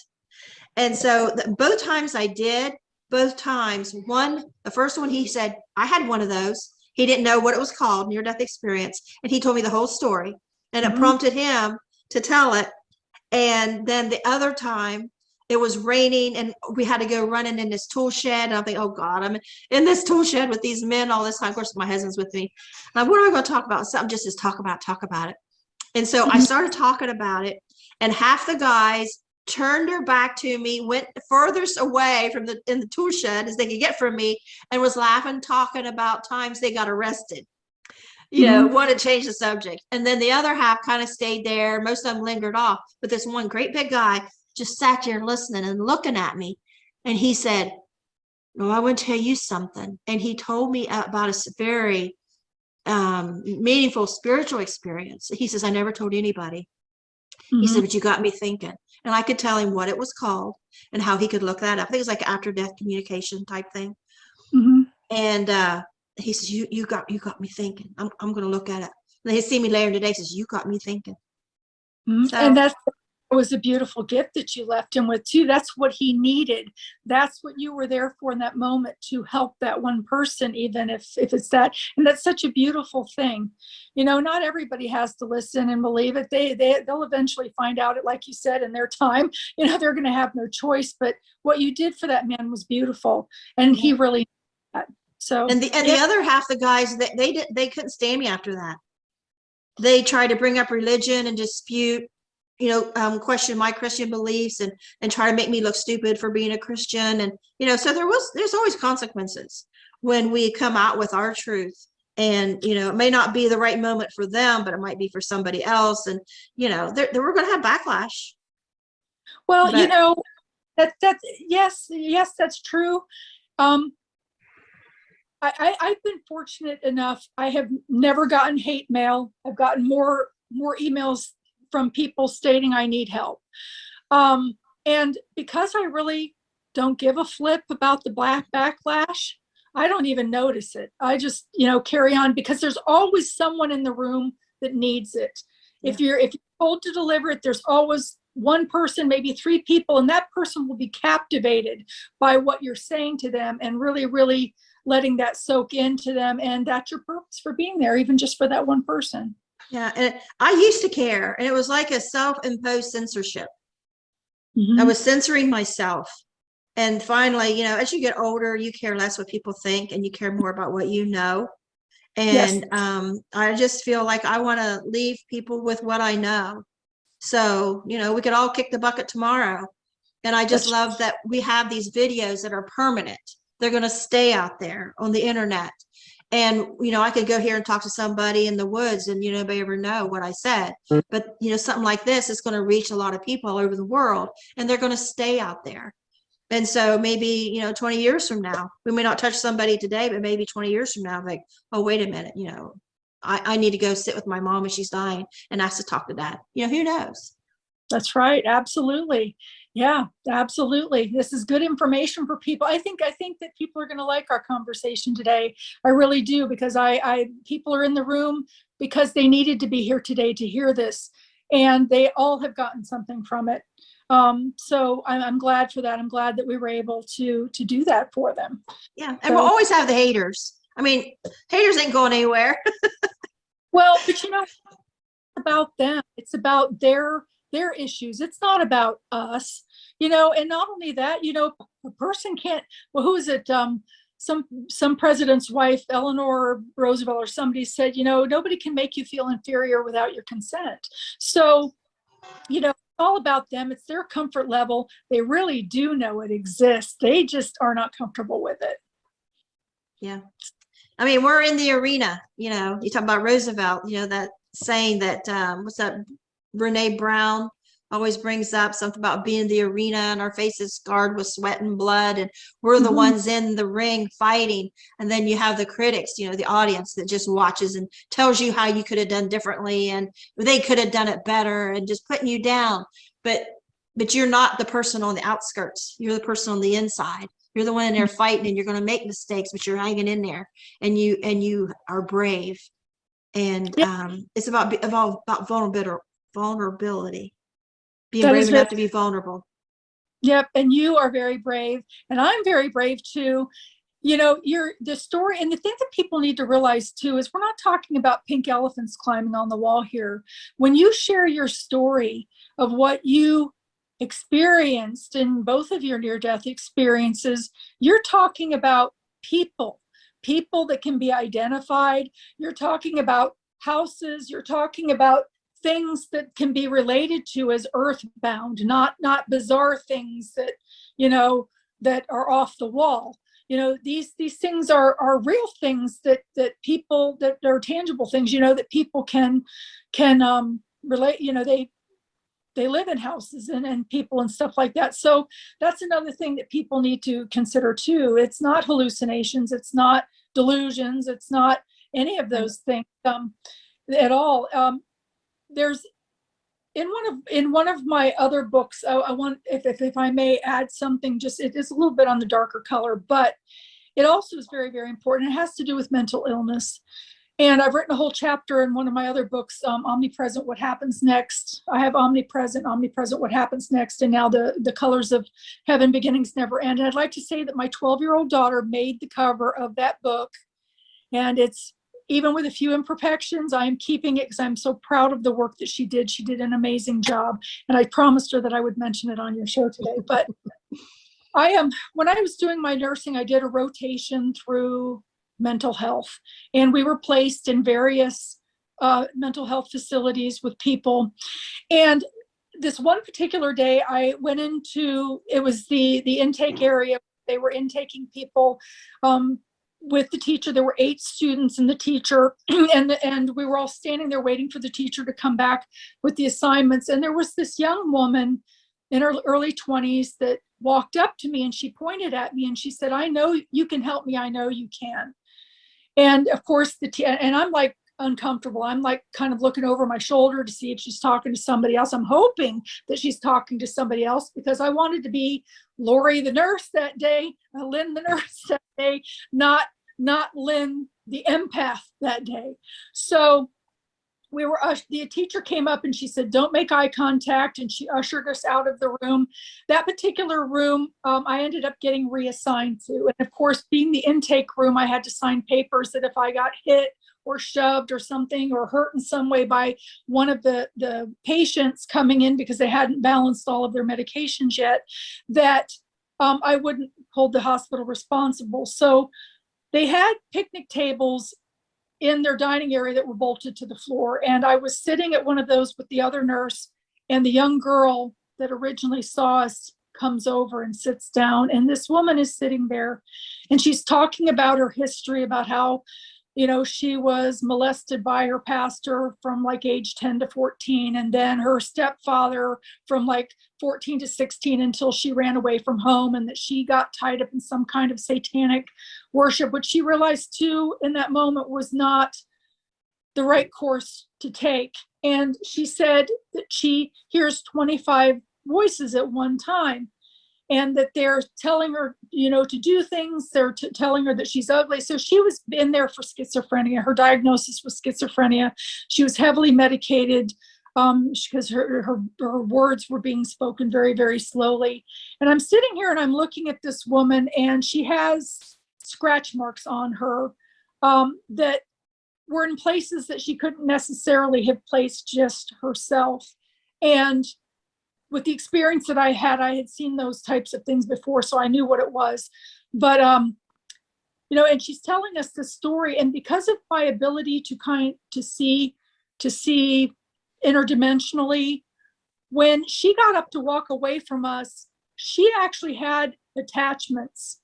And so both times I did, both times, the first one, he said, I had one of those. He didn't know what it was called, near-death experience. And he told me the whole story, and it prompted him to tell it. And then the other time it was raining and we had to go running in this tool shed. And I'm thinking, oh God, I'm in this tool shed with these men all this time. Of course, my husband's with me. Like, what am I going to talk about? Something just is talk about it. And so I started talking about it, and half the guys turned their back to me, went furthest away from in the tool shed as they could get from me, and was laughing, talking about times they got arrested. Want to change the subject. And then the other half kind of stayed there. Most of them lingered off, but this one great big guy just sat there listening and looking at me. And he said, well, I want to tell you something. And he told me about a very meaningful spiritual experience. He says, I never told anybody. He said, but you got me thinking. And I could tell him what it was called and how he could look that up. I think it's like after death communication type thing. And he says, you got me thinking. I'm going to look at it. And he see me later today. He says, you got me thinking. So, and that was a beautiful gift that you left him with too. That's what he needed. That's what you were there for in that moment, to help that one person, even if it's that. And that's such a beautiful thing. Not everybody has to listen and believe it. They'll eventually find out it, like you said, in their time. They're going to have no choice. But what you did for that man was beautiful, and he really did that. So, and the other half, the guys, they couldn't stand me after that. They tried to bring up religion and dispute, question my Christian beliefs and try to make me look stupid for being a Christian. And, so there's always consequences when we come out with our truth. And, it may not be the right moment for them, but it might be for somebody else. And, we're going to have backlash. Well, yes, that's true. I've been fortunate enough. I have never gotten hate mail. I've gotten more emails from people stating I need help. And because I really don't give a flip about the black backlash, I don't even notice it. I just, carry on, because there's always someone in the room that needs it. Yeah. If you're told to deliver it, there's always one person, maybe three people, and that person will be captivated by what you're saying to them and really, really letting that soak into them. And that's your purpose for being there, even just for that one person. Yeah. And I used to care, and it was like a self-imposed censorship. I was censoring myself. And finally, as you get older, you care less what people think and you care more about what you know. And yes. I just feel like I want to leave people with what I know. So, we could all kick the bucket tomorrow. And I just love that we have these videos that are permanent. They're going to stay out there on the internet. And, I could go here and talk to somebody in the woods and, nobody ever know what I said. But, something like this is going to reach a lot of people all over the world, and they're going to stay out there. And so maybe, 20 years from now, we may not touch somebody today, but maybe 20 years from now, like, oh, wait a minute, I need to go sit with my mom when she's dying and ask to talk to dad. Who knows? That's right. Absolutely. Yeah, absolutely. This is good information for people. I think that people are going to like our conversation today. I really do, because people are in the room because they needed to be here today to hear this, and they all have gotten something from it. So I'm glad for that. I'm glad that we were able to do that for them. Yeah. And we'll always have the haters. I mean, haters ain't going anywhere. Well, but about them, it's about their issues. It's not about us, and not only that, a person can't, well, who is it? Some president's wife, Eleanor Roosevelt or somebody said, nobody can make you feel inferior without your consent. So, it's all about them. It's their comfort level. They really do know it exists. They just are not comfortable with it. Yeah. I mean, we're in the arena, you talk about Roosevelt, that saying that, what's that? Brene Brown always brings up something about being in the arena and our faces scarred with sweat and blood, and we're the Mhm. ones in the ring fighting. And then you have the critics, you know, the audience that just watches and tells you how you could have done differently and they could have done it better and just putting you down. But you're not the person on the outskirts. You're the person on the inside. You're the one in there fighting, and you're going to make mistakes, but you're hanging in there, and you are brave. And Yeah, it's about vulnerability, being that brave is very, enough to be vulnerable. yep. And you are very brave, and I'm very brave too. You know, the story, and the thing that people need to realize too is we're not talking about pink elephants climbing on the wall here. When you share your story of what you experienced in both of your near-death experiences, you're talking about people, people that can be identified. You're talking about houses. You're talking about things that can be related to as earthbound, not bizarre things that, you know, that are off the wall. You know, these things are real things that people, that are tangible things, you know, that people can relate. You know, they live in houses and people and stuff like that. So that's another thing that people need to consider too. It's not hallucinations, it's not delusions, it's not any of those things at all. There's in one of my other books, I want, if I may add something, just it is a little bit on the darker color, but it also is very, very important. It has to do with mental illness. And I've written a whole chapter in one of my other books, Omnipresent, What Happens Next. I have Omnipresent, Omnipresent, What Happens Next, and now the Colors of Heaven, Beginnings Never End. And I'd like to say that my 12-year-old daughter made the cover of that book. And it's, even with a few imperfections, I am keeping it because I'm so proud of the work that she did. She did an amazing job. And I promised her that I would mention it on your show today. But when I was doing my nursing, I did a rotation through mental health, and we were placed in various mental health facilities with people. And this one particular day, I went into, it was the intake area. They were intaking people with the teacher. There were 8 students and the teacher, and we were all standing there waiting for the teacher to come back with the assignments. And there was this young woman in her early 20s that walked up to me, and she pointed at me and she said, "I know you can help me. I know you can." And of course, and I'm like uncomfortable. I'm like kind of looking over my shoulder to see if she's talking to somebody else. I'm hoping that she's talking to somebody else because I wanted to be Lori the nurse that day, Lynn the nurse that day, not Lynn the empath that day. So the teacher came up and she said, "Don't make eye contact," and she ushered us out of the room. That particular room, I ended up getting reassigned to. And of course, being the intake room, I had to sign papers that if I got hit or shoved or something or hurt in some way by one of the patients coming in because they hadn't balanced all of their medications yet, that I wouldn't hold the hospital responsible. So they had picnic tables in their dining area that were bolted to the floor. And I was sitting at one of those with the other nurse, and the young girl that originally saw us comes over and sits down. And this woman is sitting there and she's talking about her history, about how, you know, she was molested by her pastor from like age 10 to 14, and then her stepfather from like 14 to 16 until she ran away from home, and that she got tied up in some kind of satanic worship, which she realized too in that moment was not the right course to take. And she said that she hears 25 voices at one time, and that they're telling her, you know, to do things. They're telling her that she's ugly. So she was in there for schizophrenia. Her diagnosis was schizophrenia. She was heavily medicated because her words were being spoken very, very slowly. And I'm sitting here and I'm looking at this woman, and she has scratch marks on her that were in places that she couldn't necessarily have placed just herself. And with the experience that I had seen those types of things before, so I knew what it was. But you know, and she's telling us this story, and because of my ability to see interdimensionally, when she got up to walk away from us, she actually had attachments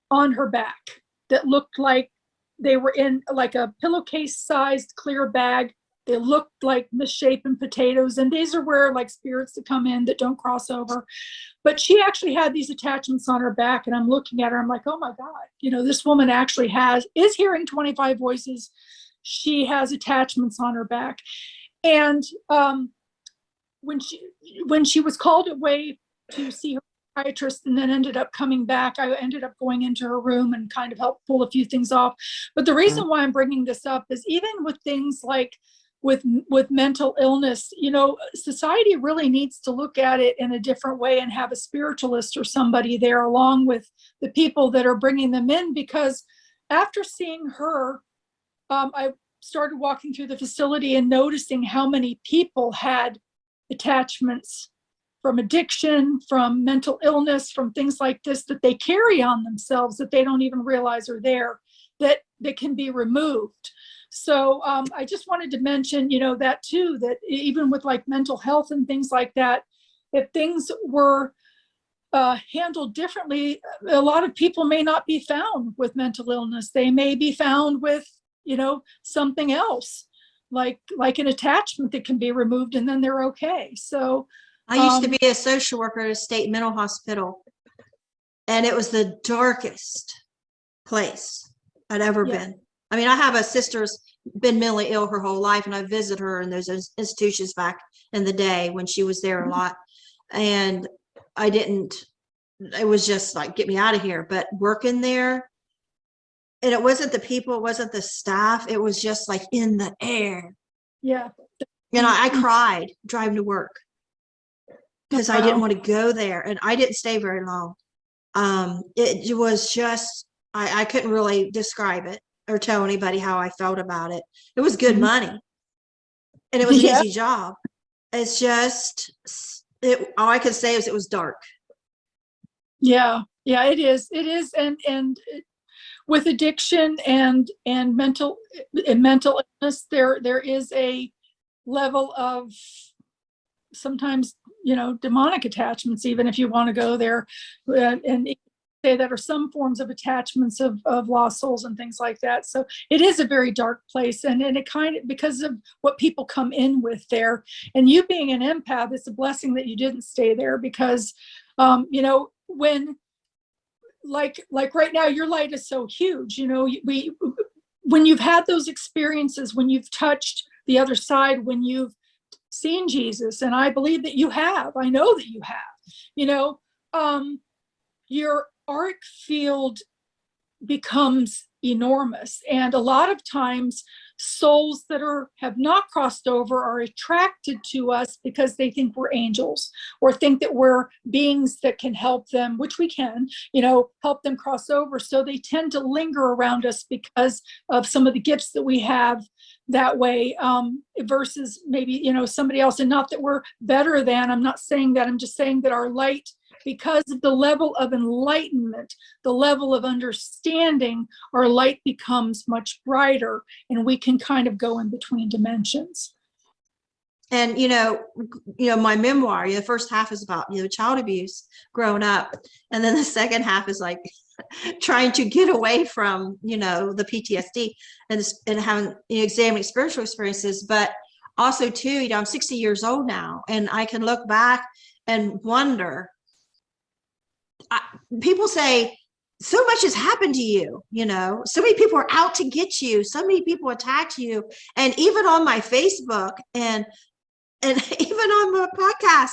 on her back that looked like they were in like a pillowcase sized clear bag they look like misshapen potatoes. And these are where like spirits that come in that don't cross over. But she actually had these attachments on her back, and I'm looking at her, I'm like, oh my God, this woman actually is hearing 25 voices. She has attachments on her back. And when she was called away to see her psychiatrist and then ended up coming back, I ended up going into her room and kind of helped pull a few things off. But the reason why I'm bringing this up is even with things like with mental illness, society really needs to look at it in a different way and have a spiritualist or somebody there along with the people that are bringing them in. Because after seeing her, I started walking through the facility and noticing how many people had attachments from addiction, from mental illness, from things like this that they carry on themselves that they don't even realize are there, that can be removed. So I just wanted to mention, that too, that even with like mental health and things like that, if things were handled differently, a lot of people may not be found with mental illness. They may be found with, something else, like an attachment that can be removed, and then they're okay. So I used to be a social worker at a state mental hospital, and it was the darkest place I'd ever been. I mean, I have a sister who's been mentally ill her whole life, and I visit her in those institutions back in the day when she was there a lot. And it was just like, get me out of here. But working there, and it wasn't the people, it wasn't the staff, it was just like in the air. Yeah. And I cried driving to work because I didn't want to go there, and I didn't stay very long. It was just, I couldn't really describe it or tell anybody how I felt about it. It was good money, and it was an easy job. It's just, all I could say is it was dark. Yeah, it is. And with addiction and mental illness, there is a level of sometimes, demonic attachments, even if you want to go there, and say that are some forms of attachments of lost souls and things like that. So it is a very dark place, and it kind of, because of what people come in with there, and you being an empath, it's a blessing that you didn't stay there, because when like right now your light is so huge, when you've had those experiences, when you've touched the other side, when you've seen Jesus, and I believe that you have, I know that you have, your arc field becomes enormous. And a lot of times souls that have not crossed over are attracted to us because they think we're angels, or think that we're beings that can help them, which we can, help them cross over. So they tend to linger around us because of some of the gifts that we have that way, versus maybe, somebody else. And not that we're better than, I'm not saying that, I'm just saying that our light, because of the level of enlightenment, the level of understanding, our light becomes much brighter, and we can kind of go in between dimensions. And, my memoir, the first half is about, child abuse growing up. And then the second half is like trying to get away from, the PTSD and having, examining spiritual experiences. But also too, I'm 60 years old now, and I can look back and wonder, people say so much has happened to you, so many people are out to get you, so many people attacked you. And even on my Facebook and even on my podcast,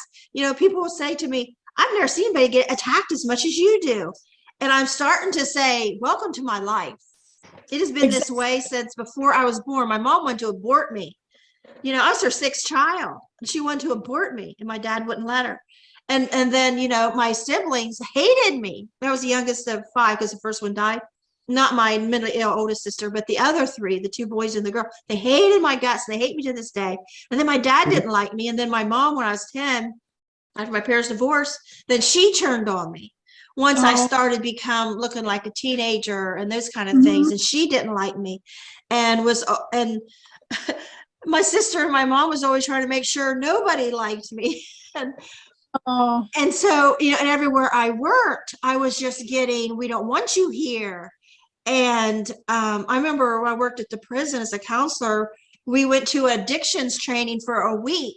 people will say to me, I've never seen anybody get attacked as much as you do. And I'm starting to say, welcome to my life. It has been this way since before I was born. My mom wanted to abort me. I was her sixth child, and she wanted to abort me, and my dad wouldn't let her. And then, my siblings hated me. I was the youngest of 5 because the first one died. Not my mentally ill oldest sister, but the other 3, the 2 boys and the girl. They hated my guts. They hate me to this day. And then my dad didn't like me. And then my mom, when I was 10, after my parents' divorce, then she turned on me. Once I started looking like a teenager and those kind of things, and she didn't like me, and my sister and my mom was always trying to make sure nobody liked me. And so, and everywhere I worked, I was just getting, we don't want you here. And I remember when I worked at the prison as a counselor, we went to addictions training for a week,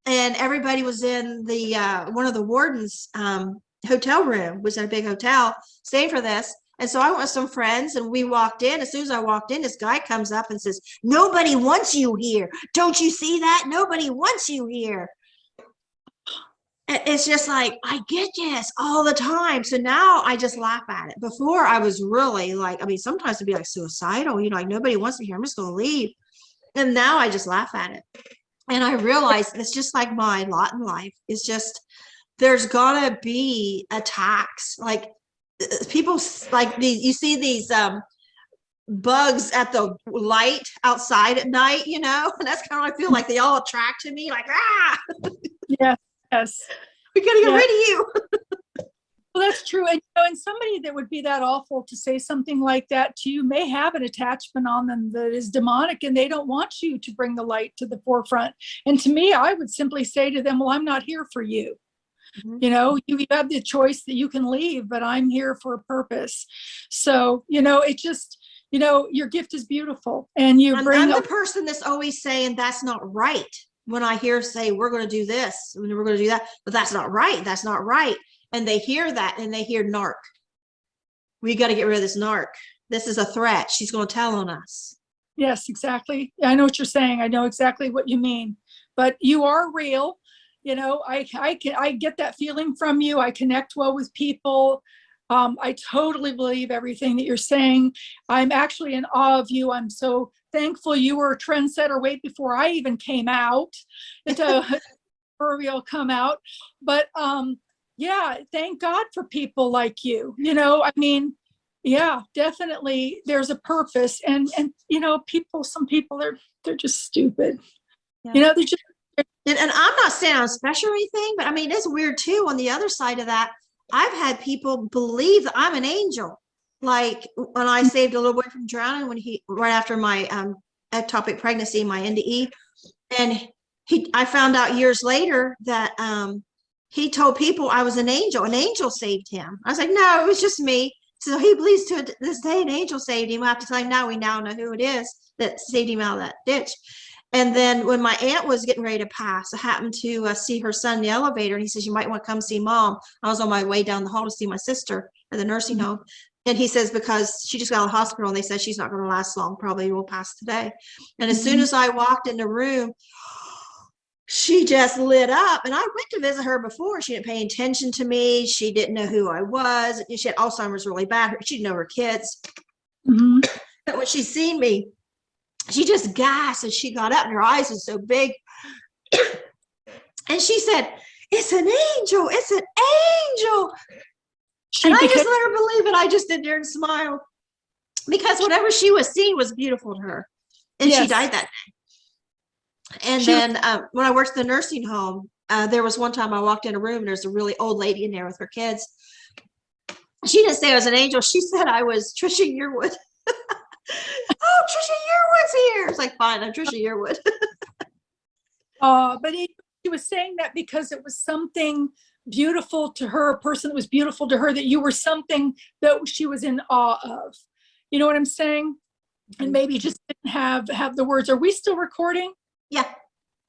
and everybody was in the one of the wardens hotel room, was in a big hotel, staying for this. And so I went with some friends, and we walked in. As soon as I walked in, this guy comes up and says, "Nobody wants you here. Don't you see that? Nobody wants you here." It's just like, I get this all the time. So now I just laugh at it. Before I was really like, I mean, sometimes it'd be like suicidal, like nobody wants me here, I'm just gonna leave. And now I just laugh at it. And I realize it's just like my lot in life. It's just, there's gonna be attacks. Like people, like these, you see these bugs at the light outside at night, and that's kind of what I feel like. They all attract to me, like, Yes, yes. We gotta get rid of you. Well, that's true. And somebody that would be that awful to say something like that to you may have an attachment on them that is demonic, and they don't want you to bring the light to the forefront. And to me, I would simply say to them, well, I'm not here for you. You have the choice that you can leave, but I'm here for a purpose. So, it just, your gift is beautiful, and you bring. I'm the person that's always saying that's not right. When I hear say, we're going to do this, and we're going to do that, but that's not right. That's not right. And they hear that, and they hear narc. We got to get rid of this narc. This is a threat. She's going to tell on us. Yes, exactly. I know what you're saying. I know exactly what you mean, but you are real. I get that feeling from you. I connect well with people. I totally believe everything that you're saying. I'm actually in awe of you. I'm so thankful you were a trendsetter way before I even came out. Or come out. But yeah, thank God for people like you. I mean, yeah, definitely there's a purpose. And some people they're just stupid. Yeah. They're just. And I'm not saying I'm special or anything, but I mean, it's weird too. On the other side of that, I've had people believe that I'm an angel. Like when I saved a little boy from drowning, right after my ectopic pregnancy, my NDE, and I found out years later that he told people I was an angel. An angel saved him. I was like, no, it was just me. So he believes to this day an angel saved him. I have to tell him now, we now know who it is that saved him out of that ditch. And then when my aunt was getting ready to pass, I happened to see her son in the elevator, and he says, you might want to come see Mom. I was on my way down the hall to see my sister at the nursing home. And he says, because she just got out of the hospital, and they said she's not going to last long, probably will pass today. And as soon as I walked in the room, she just lit up. And I went to visit her before. She didn't pay attention to me. She didn't know who I was. She had Alzheimer's really bad. She didn't know her kids. But when she seen me, she just gasped, and she got up, and her eyes were so big. And she said, it's an angel. It's an angel. And I just let her believe it. I just stood there and smiled, because whatever she was seeing was beautiful to her. And she died that day. And then when I worked at the nursing home, there was one time I walked in a room, and there's a really old lady in there with her kids. She didn't say I was an angel. She said I was Trisha Yearwood. Oh, Trisha Yearwood's here. It's like, fine, I'm Trisha Yearwood. But he was saying that because it was something beautiful to her, a person that was beautiful to her, that you were something that she was in awe of. You know what I'm saying? And maybe just didn't have the words. Are we still recording? Yeah.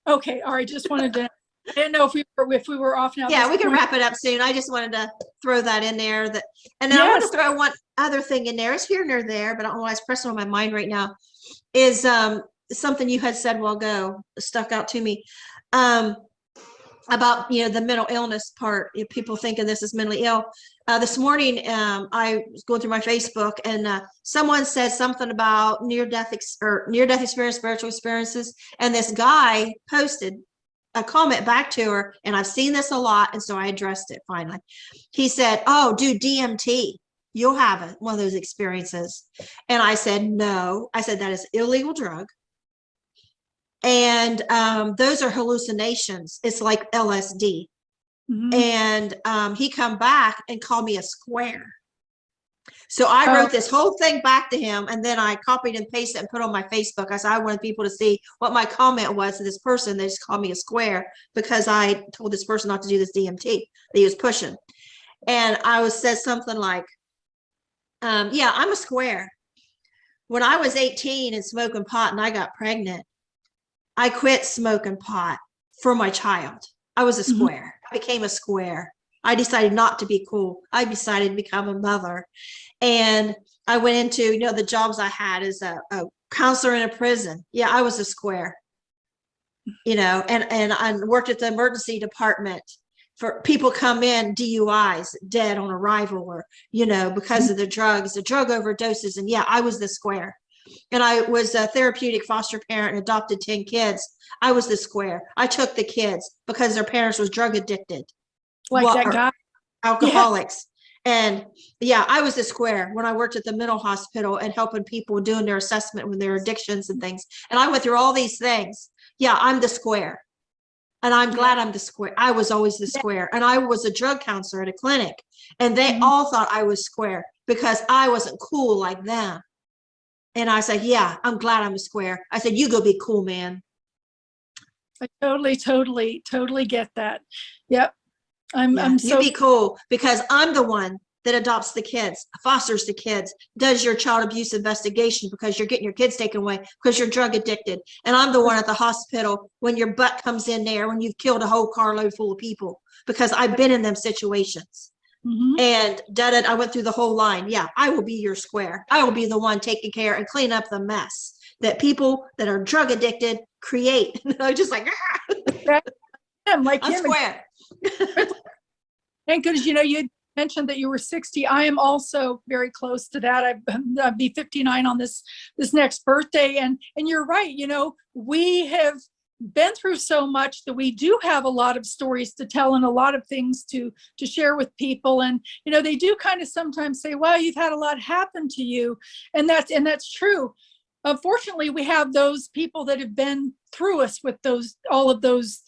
Okay. All right. Just wanted to. I didn't know if we were off now. Yeah, we can wrap it up soon. I just wanted to throw that in there. And then I want to throw one other thing in there. It's here and there, but I don't know why it's pressing on my mind right now. Is something you had said a while ago, stuck out to me, about the mental illness part. If people thinking this is mentally ill. This morning, I was going through my Facebook, and someone said something about near-death experience, spiritual experiences, and this guy posted a comment back to her, and I've seen this a lot, and so I addressed it finally. He said, oh, do DMT. You'll have one of those experiences. And I said, no. I said, that is illegal drug. And those are hallucinations. It's like LSD. And he come back and called me a square. So I wrote this whole thing back to him, and then I copied and pasted it and put on my Facebook. I said, I wanted people to see what my comment was to this person. They just called me a square because I told this person not to do this DMT that he was pushing. And I said something like, yeah, I'm a square. When I was 18 and smoking pot and I got pregnant, I quit smoking pot for my child. I was a square. I became a square. I decided not to be cool. I decided to become a mother. And I went into, the jobs I had as a counselor in a prison. Yeah, I was a square, and I worked at the emergency department for people come in DUIs, dead on arrival, or, because of the drugs, the drug overdoses. And yeah, I was the square. And I was a therapeutic foster parent and adopted 10 kids. I was the square. I took the kids because their parents was drug addicted. Like that guy. Alcoholics. Yeah. And yeah, I was the square when I worked at the mental hospital and helping people doing their assessment with their addictions and things. And I went through all these things. Yeah, I'm the square. And I'm glad I'm the square. I was always the square. And I was a drug counselor at a clinic. And they all thought I was square because I wasn't cool like them. And I said, yeah, I'm glad I'm a square. I said, you go be cool, man. I totally get that. Yep. I'm so you be cool because I'm the one that adopts the kids, fosters the kids, does your child abuse investigation because you're getting your kids taken away because you're drug addicted. And I'm the one at the hospital when your butt comes in there, when you've killed a whole carload full of people, because I've been in them situations. And I went through the whole line. Yeah, I will be your square. I will be the one taking care and clean up the mess that people that are drug addicted create. I'm just like, I'm like I'm him. square. Thank goodness, you mentioned that you were 60. I am also very close to that. I'll be 59 on this next birthday. And you're right. We have been through so much that we do have a lot of stories to tell and a lot of things to share with people. And, they do kind of sometimes say, well, you've had a lot happen to you. And that's true. Unfortunately, we have those people that have been through us with all of those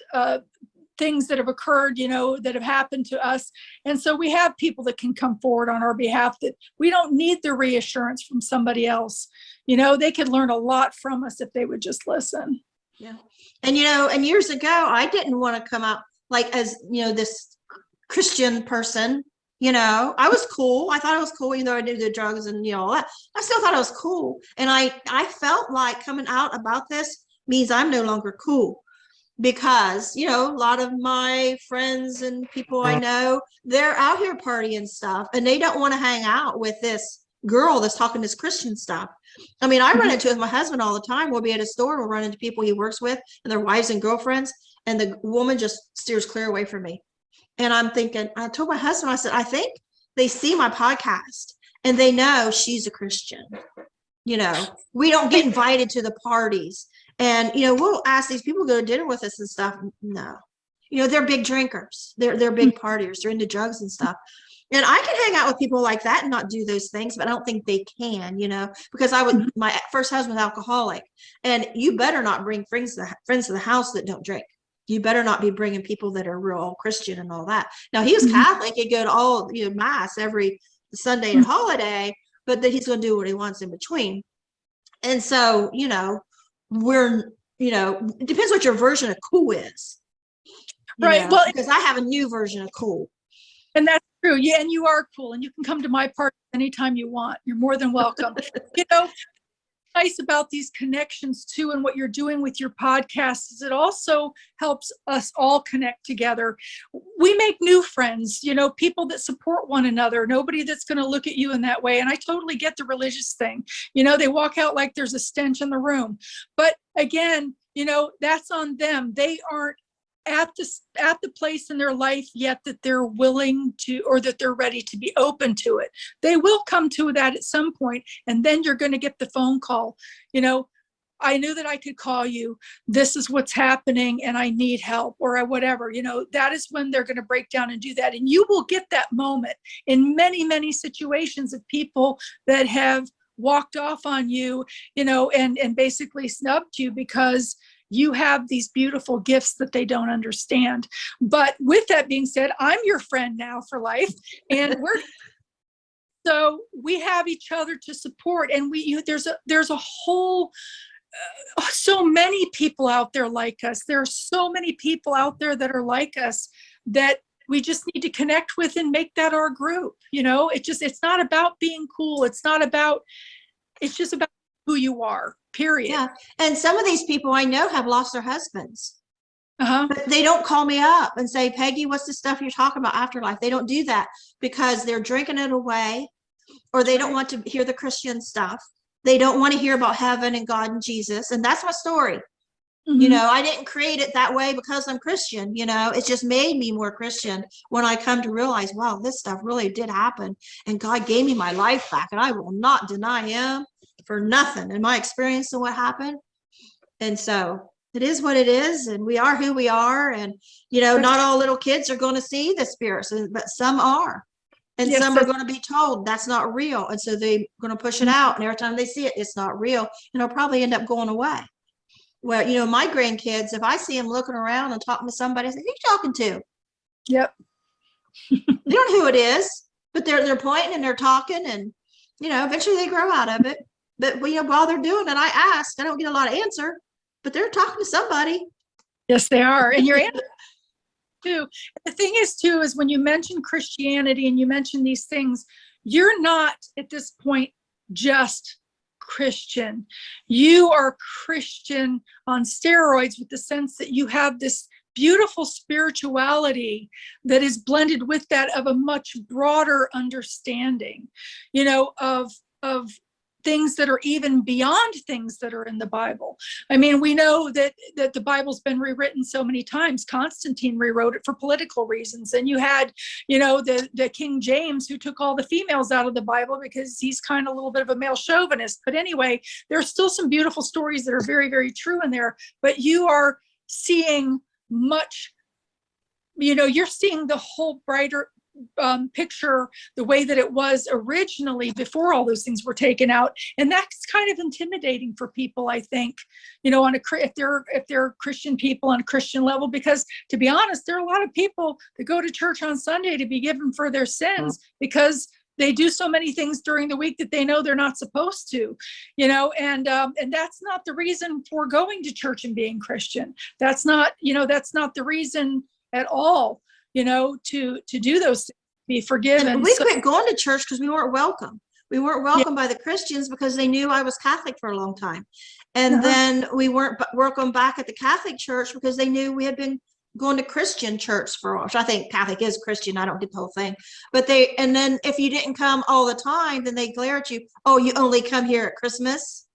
things that have occurred, that have happened to us. And so we have people that can come forward on our behalf that we don't need the reassurance from somebody else. They could learn a lot from us if they would just listen. Yeah. And, and years ago, I didn't want to come out like as, this Christian person, I was cool. I thought I was cool, even though I did the drugs and, all that. I still thought I was cool. And I felt like coming out about this means I'm no longer cool because, a lot of my friends and people I know, they're out here partying stuff and they don't want to hang out with this girl that's talking this Christian stuff. I mean, I run into it with my husband all the time. We'll be at a store, we'll run into people he works with and their wives and girlfriends, and the woman just steers clear away from me. And I'm thinking, I told my husband, I said, I think they see my podcast and they know she's a Christian. We don't get invited to the parties. And, we'll ask these people to go to dinner with us and stuff. No, they're big drinkers. They're big partiers. They're into drugs and stuff. And I can hang out with people like that and not do those things, but I don't think they can, because my first husband was alcoholic, and you better not bring friends to the house that don't drink. You better not be bringing people that are real Christian and all that. Now he was Catholic. He'd go to all, mass every Sunday and holiday, but then he's going to do what he wants in between. And so, it depends what your version of cool is. Right. Well, because I have a new version of cool. And that's true. Yeah, and you are cool, and you can come to my party anytime you want. You're more than welcome. Nice about these connections too, and what you're doing with your podcast is it also helps us all connect together. We make new friends, people that support one another, nobody that's going to look at you in that way. And I totally get the religious thing. They walk out like there's a stench in the room. But again, that's on them. They aren't at the place in their life yet that they're willing to, or that they're ready to be open to it. They will come to that at some point, and then you're going to get the phone call. I knew that I could call you. This is what's happening and I need help, or whatever. That is when they're going to break down and do that. And you will get that moment in many, many situations of people that have walked off on you, and basically snubbed you because you have these beautiful gifts that they don't understand. But with that being said, I'm your friend now for life, and so we have each other to support. And there's a whole, so many people out there like us. There are so many people out there that are like us that we just need to connect with and make that our group. It's not about being cool. It's just about who you are. period. Yeah. And some of these people I know have lost their husbands. Uh-huh. But they don't call me up and say, Peggy, what's the stuff you're talking about afterlife? They don't do that because they're drinking it away, or they don't want to hear the Christian stuff. They don't want to hear about heaven and God and Jesus. And that's my story. You know, I didn't create it that way because I'm Christian. You know, it just made me more Christian when I come to realize, wow, this stuff really did happen. And God gave me my life back. And I will not deny him for nothing in my experience of what happened. And so it is what it is. And we are who we are. And, you know, not all little kids are going to see the spirits, but some are. And Yes, some are going to be told that's not real. And so they're going to push it out. And every time they see it, it's not real. And it'll probably end up going away. Well, you know, my grandkids, if I see them looking around and talking to somebody, I say, who you talking to? Yep. They don't know who it is, but they're pointing and they're talking, and, you know, eventually they grow out of it. But, you know, while they're doing it, I ask, I don't get a lot of answer, but they're talking to somebody. Yes, they are. And your answer too. The thing is too, is when you mention Christianity and you mention these things, you're not at this point just Christian. You are Christian on steroids, with the sense that you have this beautiful spirituality that is blended with that of a much broader understanding, you know, of things that are even beyond things that are in the Bible. I mean, we know that the Bible's been rewritten so many times. Constantine rewrote it for political reasons. And you had, you know, the King James, who took all the females out of the Bible because he's kind of a little bit of a male chauvinist. But anyway, there's still some beautiful stories that are very, very true in there. But you are seeing much, you know, you're seeing the whole brighter picture, the way that it was originally before all those things were taken out. And that's kind of intimidating for people, I think, you know, on if they're Christian people on a Christian level, because to be honest, there are a lot of people that go to church on Sunday to be given for their sins because they do so many things during the week that they know they're not supposed to, you know, and that's not the reason for going to church and being Christian. That's not, you know, that's not the reason at all, you know, to do those things, be forgiven. And we quit going to church because we weren't welcome. We weren't welcome by the Christians because they knew I was Catholic for a long time. And then we weren't welcome back at the Catholic church because they knew we had been going to Christian church for a while. Which I think Catholic is Christian. I don't get the whole thing. But and then if you didn't come all the time, then they glare at you. Oh, you only come here at Christmas?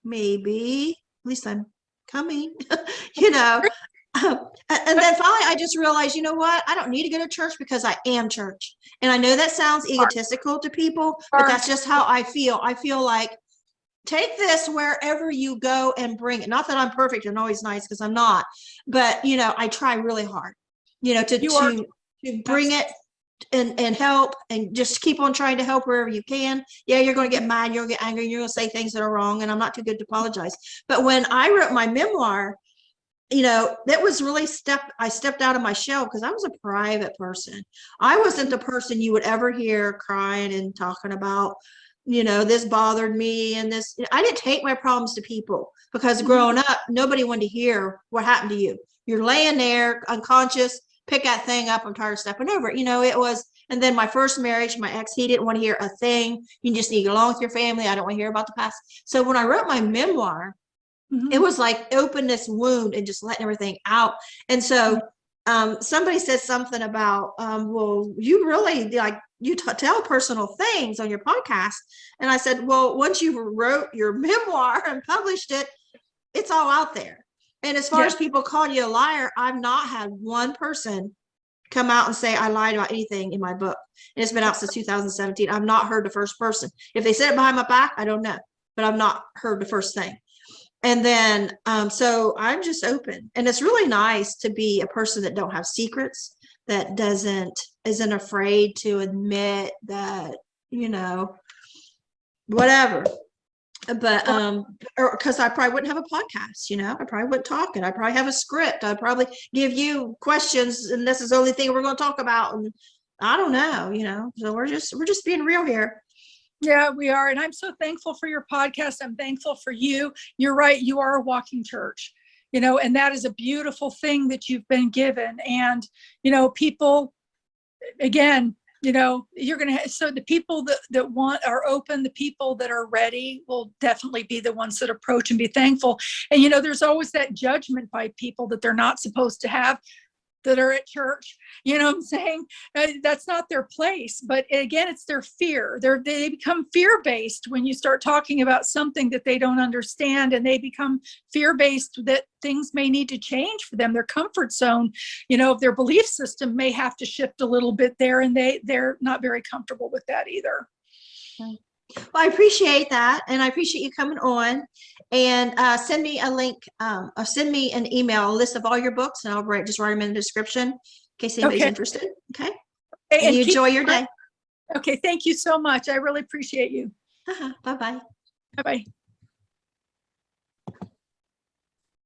Maybe. At least I'm coming, you know. And then finally, I just realized, you know what? I don't need to go to church because I am church. And I know that sounds egotistical to people, but that's just how I feel. I feel like, take this wherever you go and bring it. Not that I'm perfect and always nice, because I'm not, but, you know, I try really hard, you know, to bring it and help, and just keep on trying to help wherever you can. Yeah, you're going to get mad, you're going to get angry, you're going to say things that are wrong, and I'm not too good to apologize. But when I wrote my memoir, you know, that was really I stepped out of my shell, because I was a private person. I wasn't the person you would ever hear crying and talking about, you know, this bothered me and this. I didn't take my problems to people, because growing up, nobody wanted to hear what happened to you. You're laying there unconscious, pick that thing up, I'm tired of stepping over it. You know, it was. And then my first marriage, my ex, he didn't want to hear a thing. You just need to get along with your family. I don't want to hear about the past. So when I wrote my memoir, it was like open this wound and just letting everything out. And so somebody said something about, well, you really like, you tell personal things on your podcast. And I said, well, once you wrote your memoir and published it, it's all out there. And as far as people calling you a liar, I've not had one person come out and say I lied about anything in my book. And it's been out since 2017. I've not heard the first person. If they said it behind my back, I don't know, but I've not heard the first thing. And then, so I'm just open, and it's really nice to be a person that don't have secrets, that isn't afraid to admit that, you know, whatever. But, because I probably wouldn't have a podcast, you know, I probably wouldn't talk it. I probably have a script. I'd probably give you questions, and this is the only thing we're going to talk about. And I don't know, you know, so we're just being real here. Yeah, we are. And I'm so thankful for your podcast. I'm thankful for you. You're right. You are a walking church, you know, and that is a beautiful thing that you've been given. And, you know, people, again, you know, you're going to, so the people that want are open, the people that are ready will definitely be the ones that approach and be thankful. And, you know, there's always that judgment by people that they're not supposed to have, that are at church, you know what I'm saying? That's not their place. But again, it's their fear. They become fear-based when you start talking about something that they don't understand, and they become fear-based that things may need to change for them. Their comfort zone, you know, their belief system may have to shift a little bit there, and they're not very comfortable with that either. Well, I appreciate that, and I appreciate you coming on. And send me a link, or send me an email, a list of all your books, and I'll just write them in the description in case anybody's interested. Okay. And you enjoy your day. Okay. Thank you so much. I really appreciate you. Bye-bye. Bye-bye.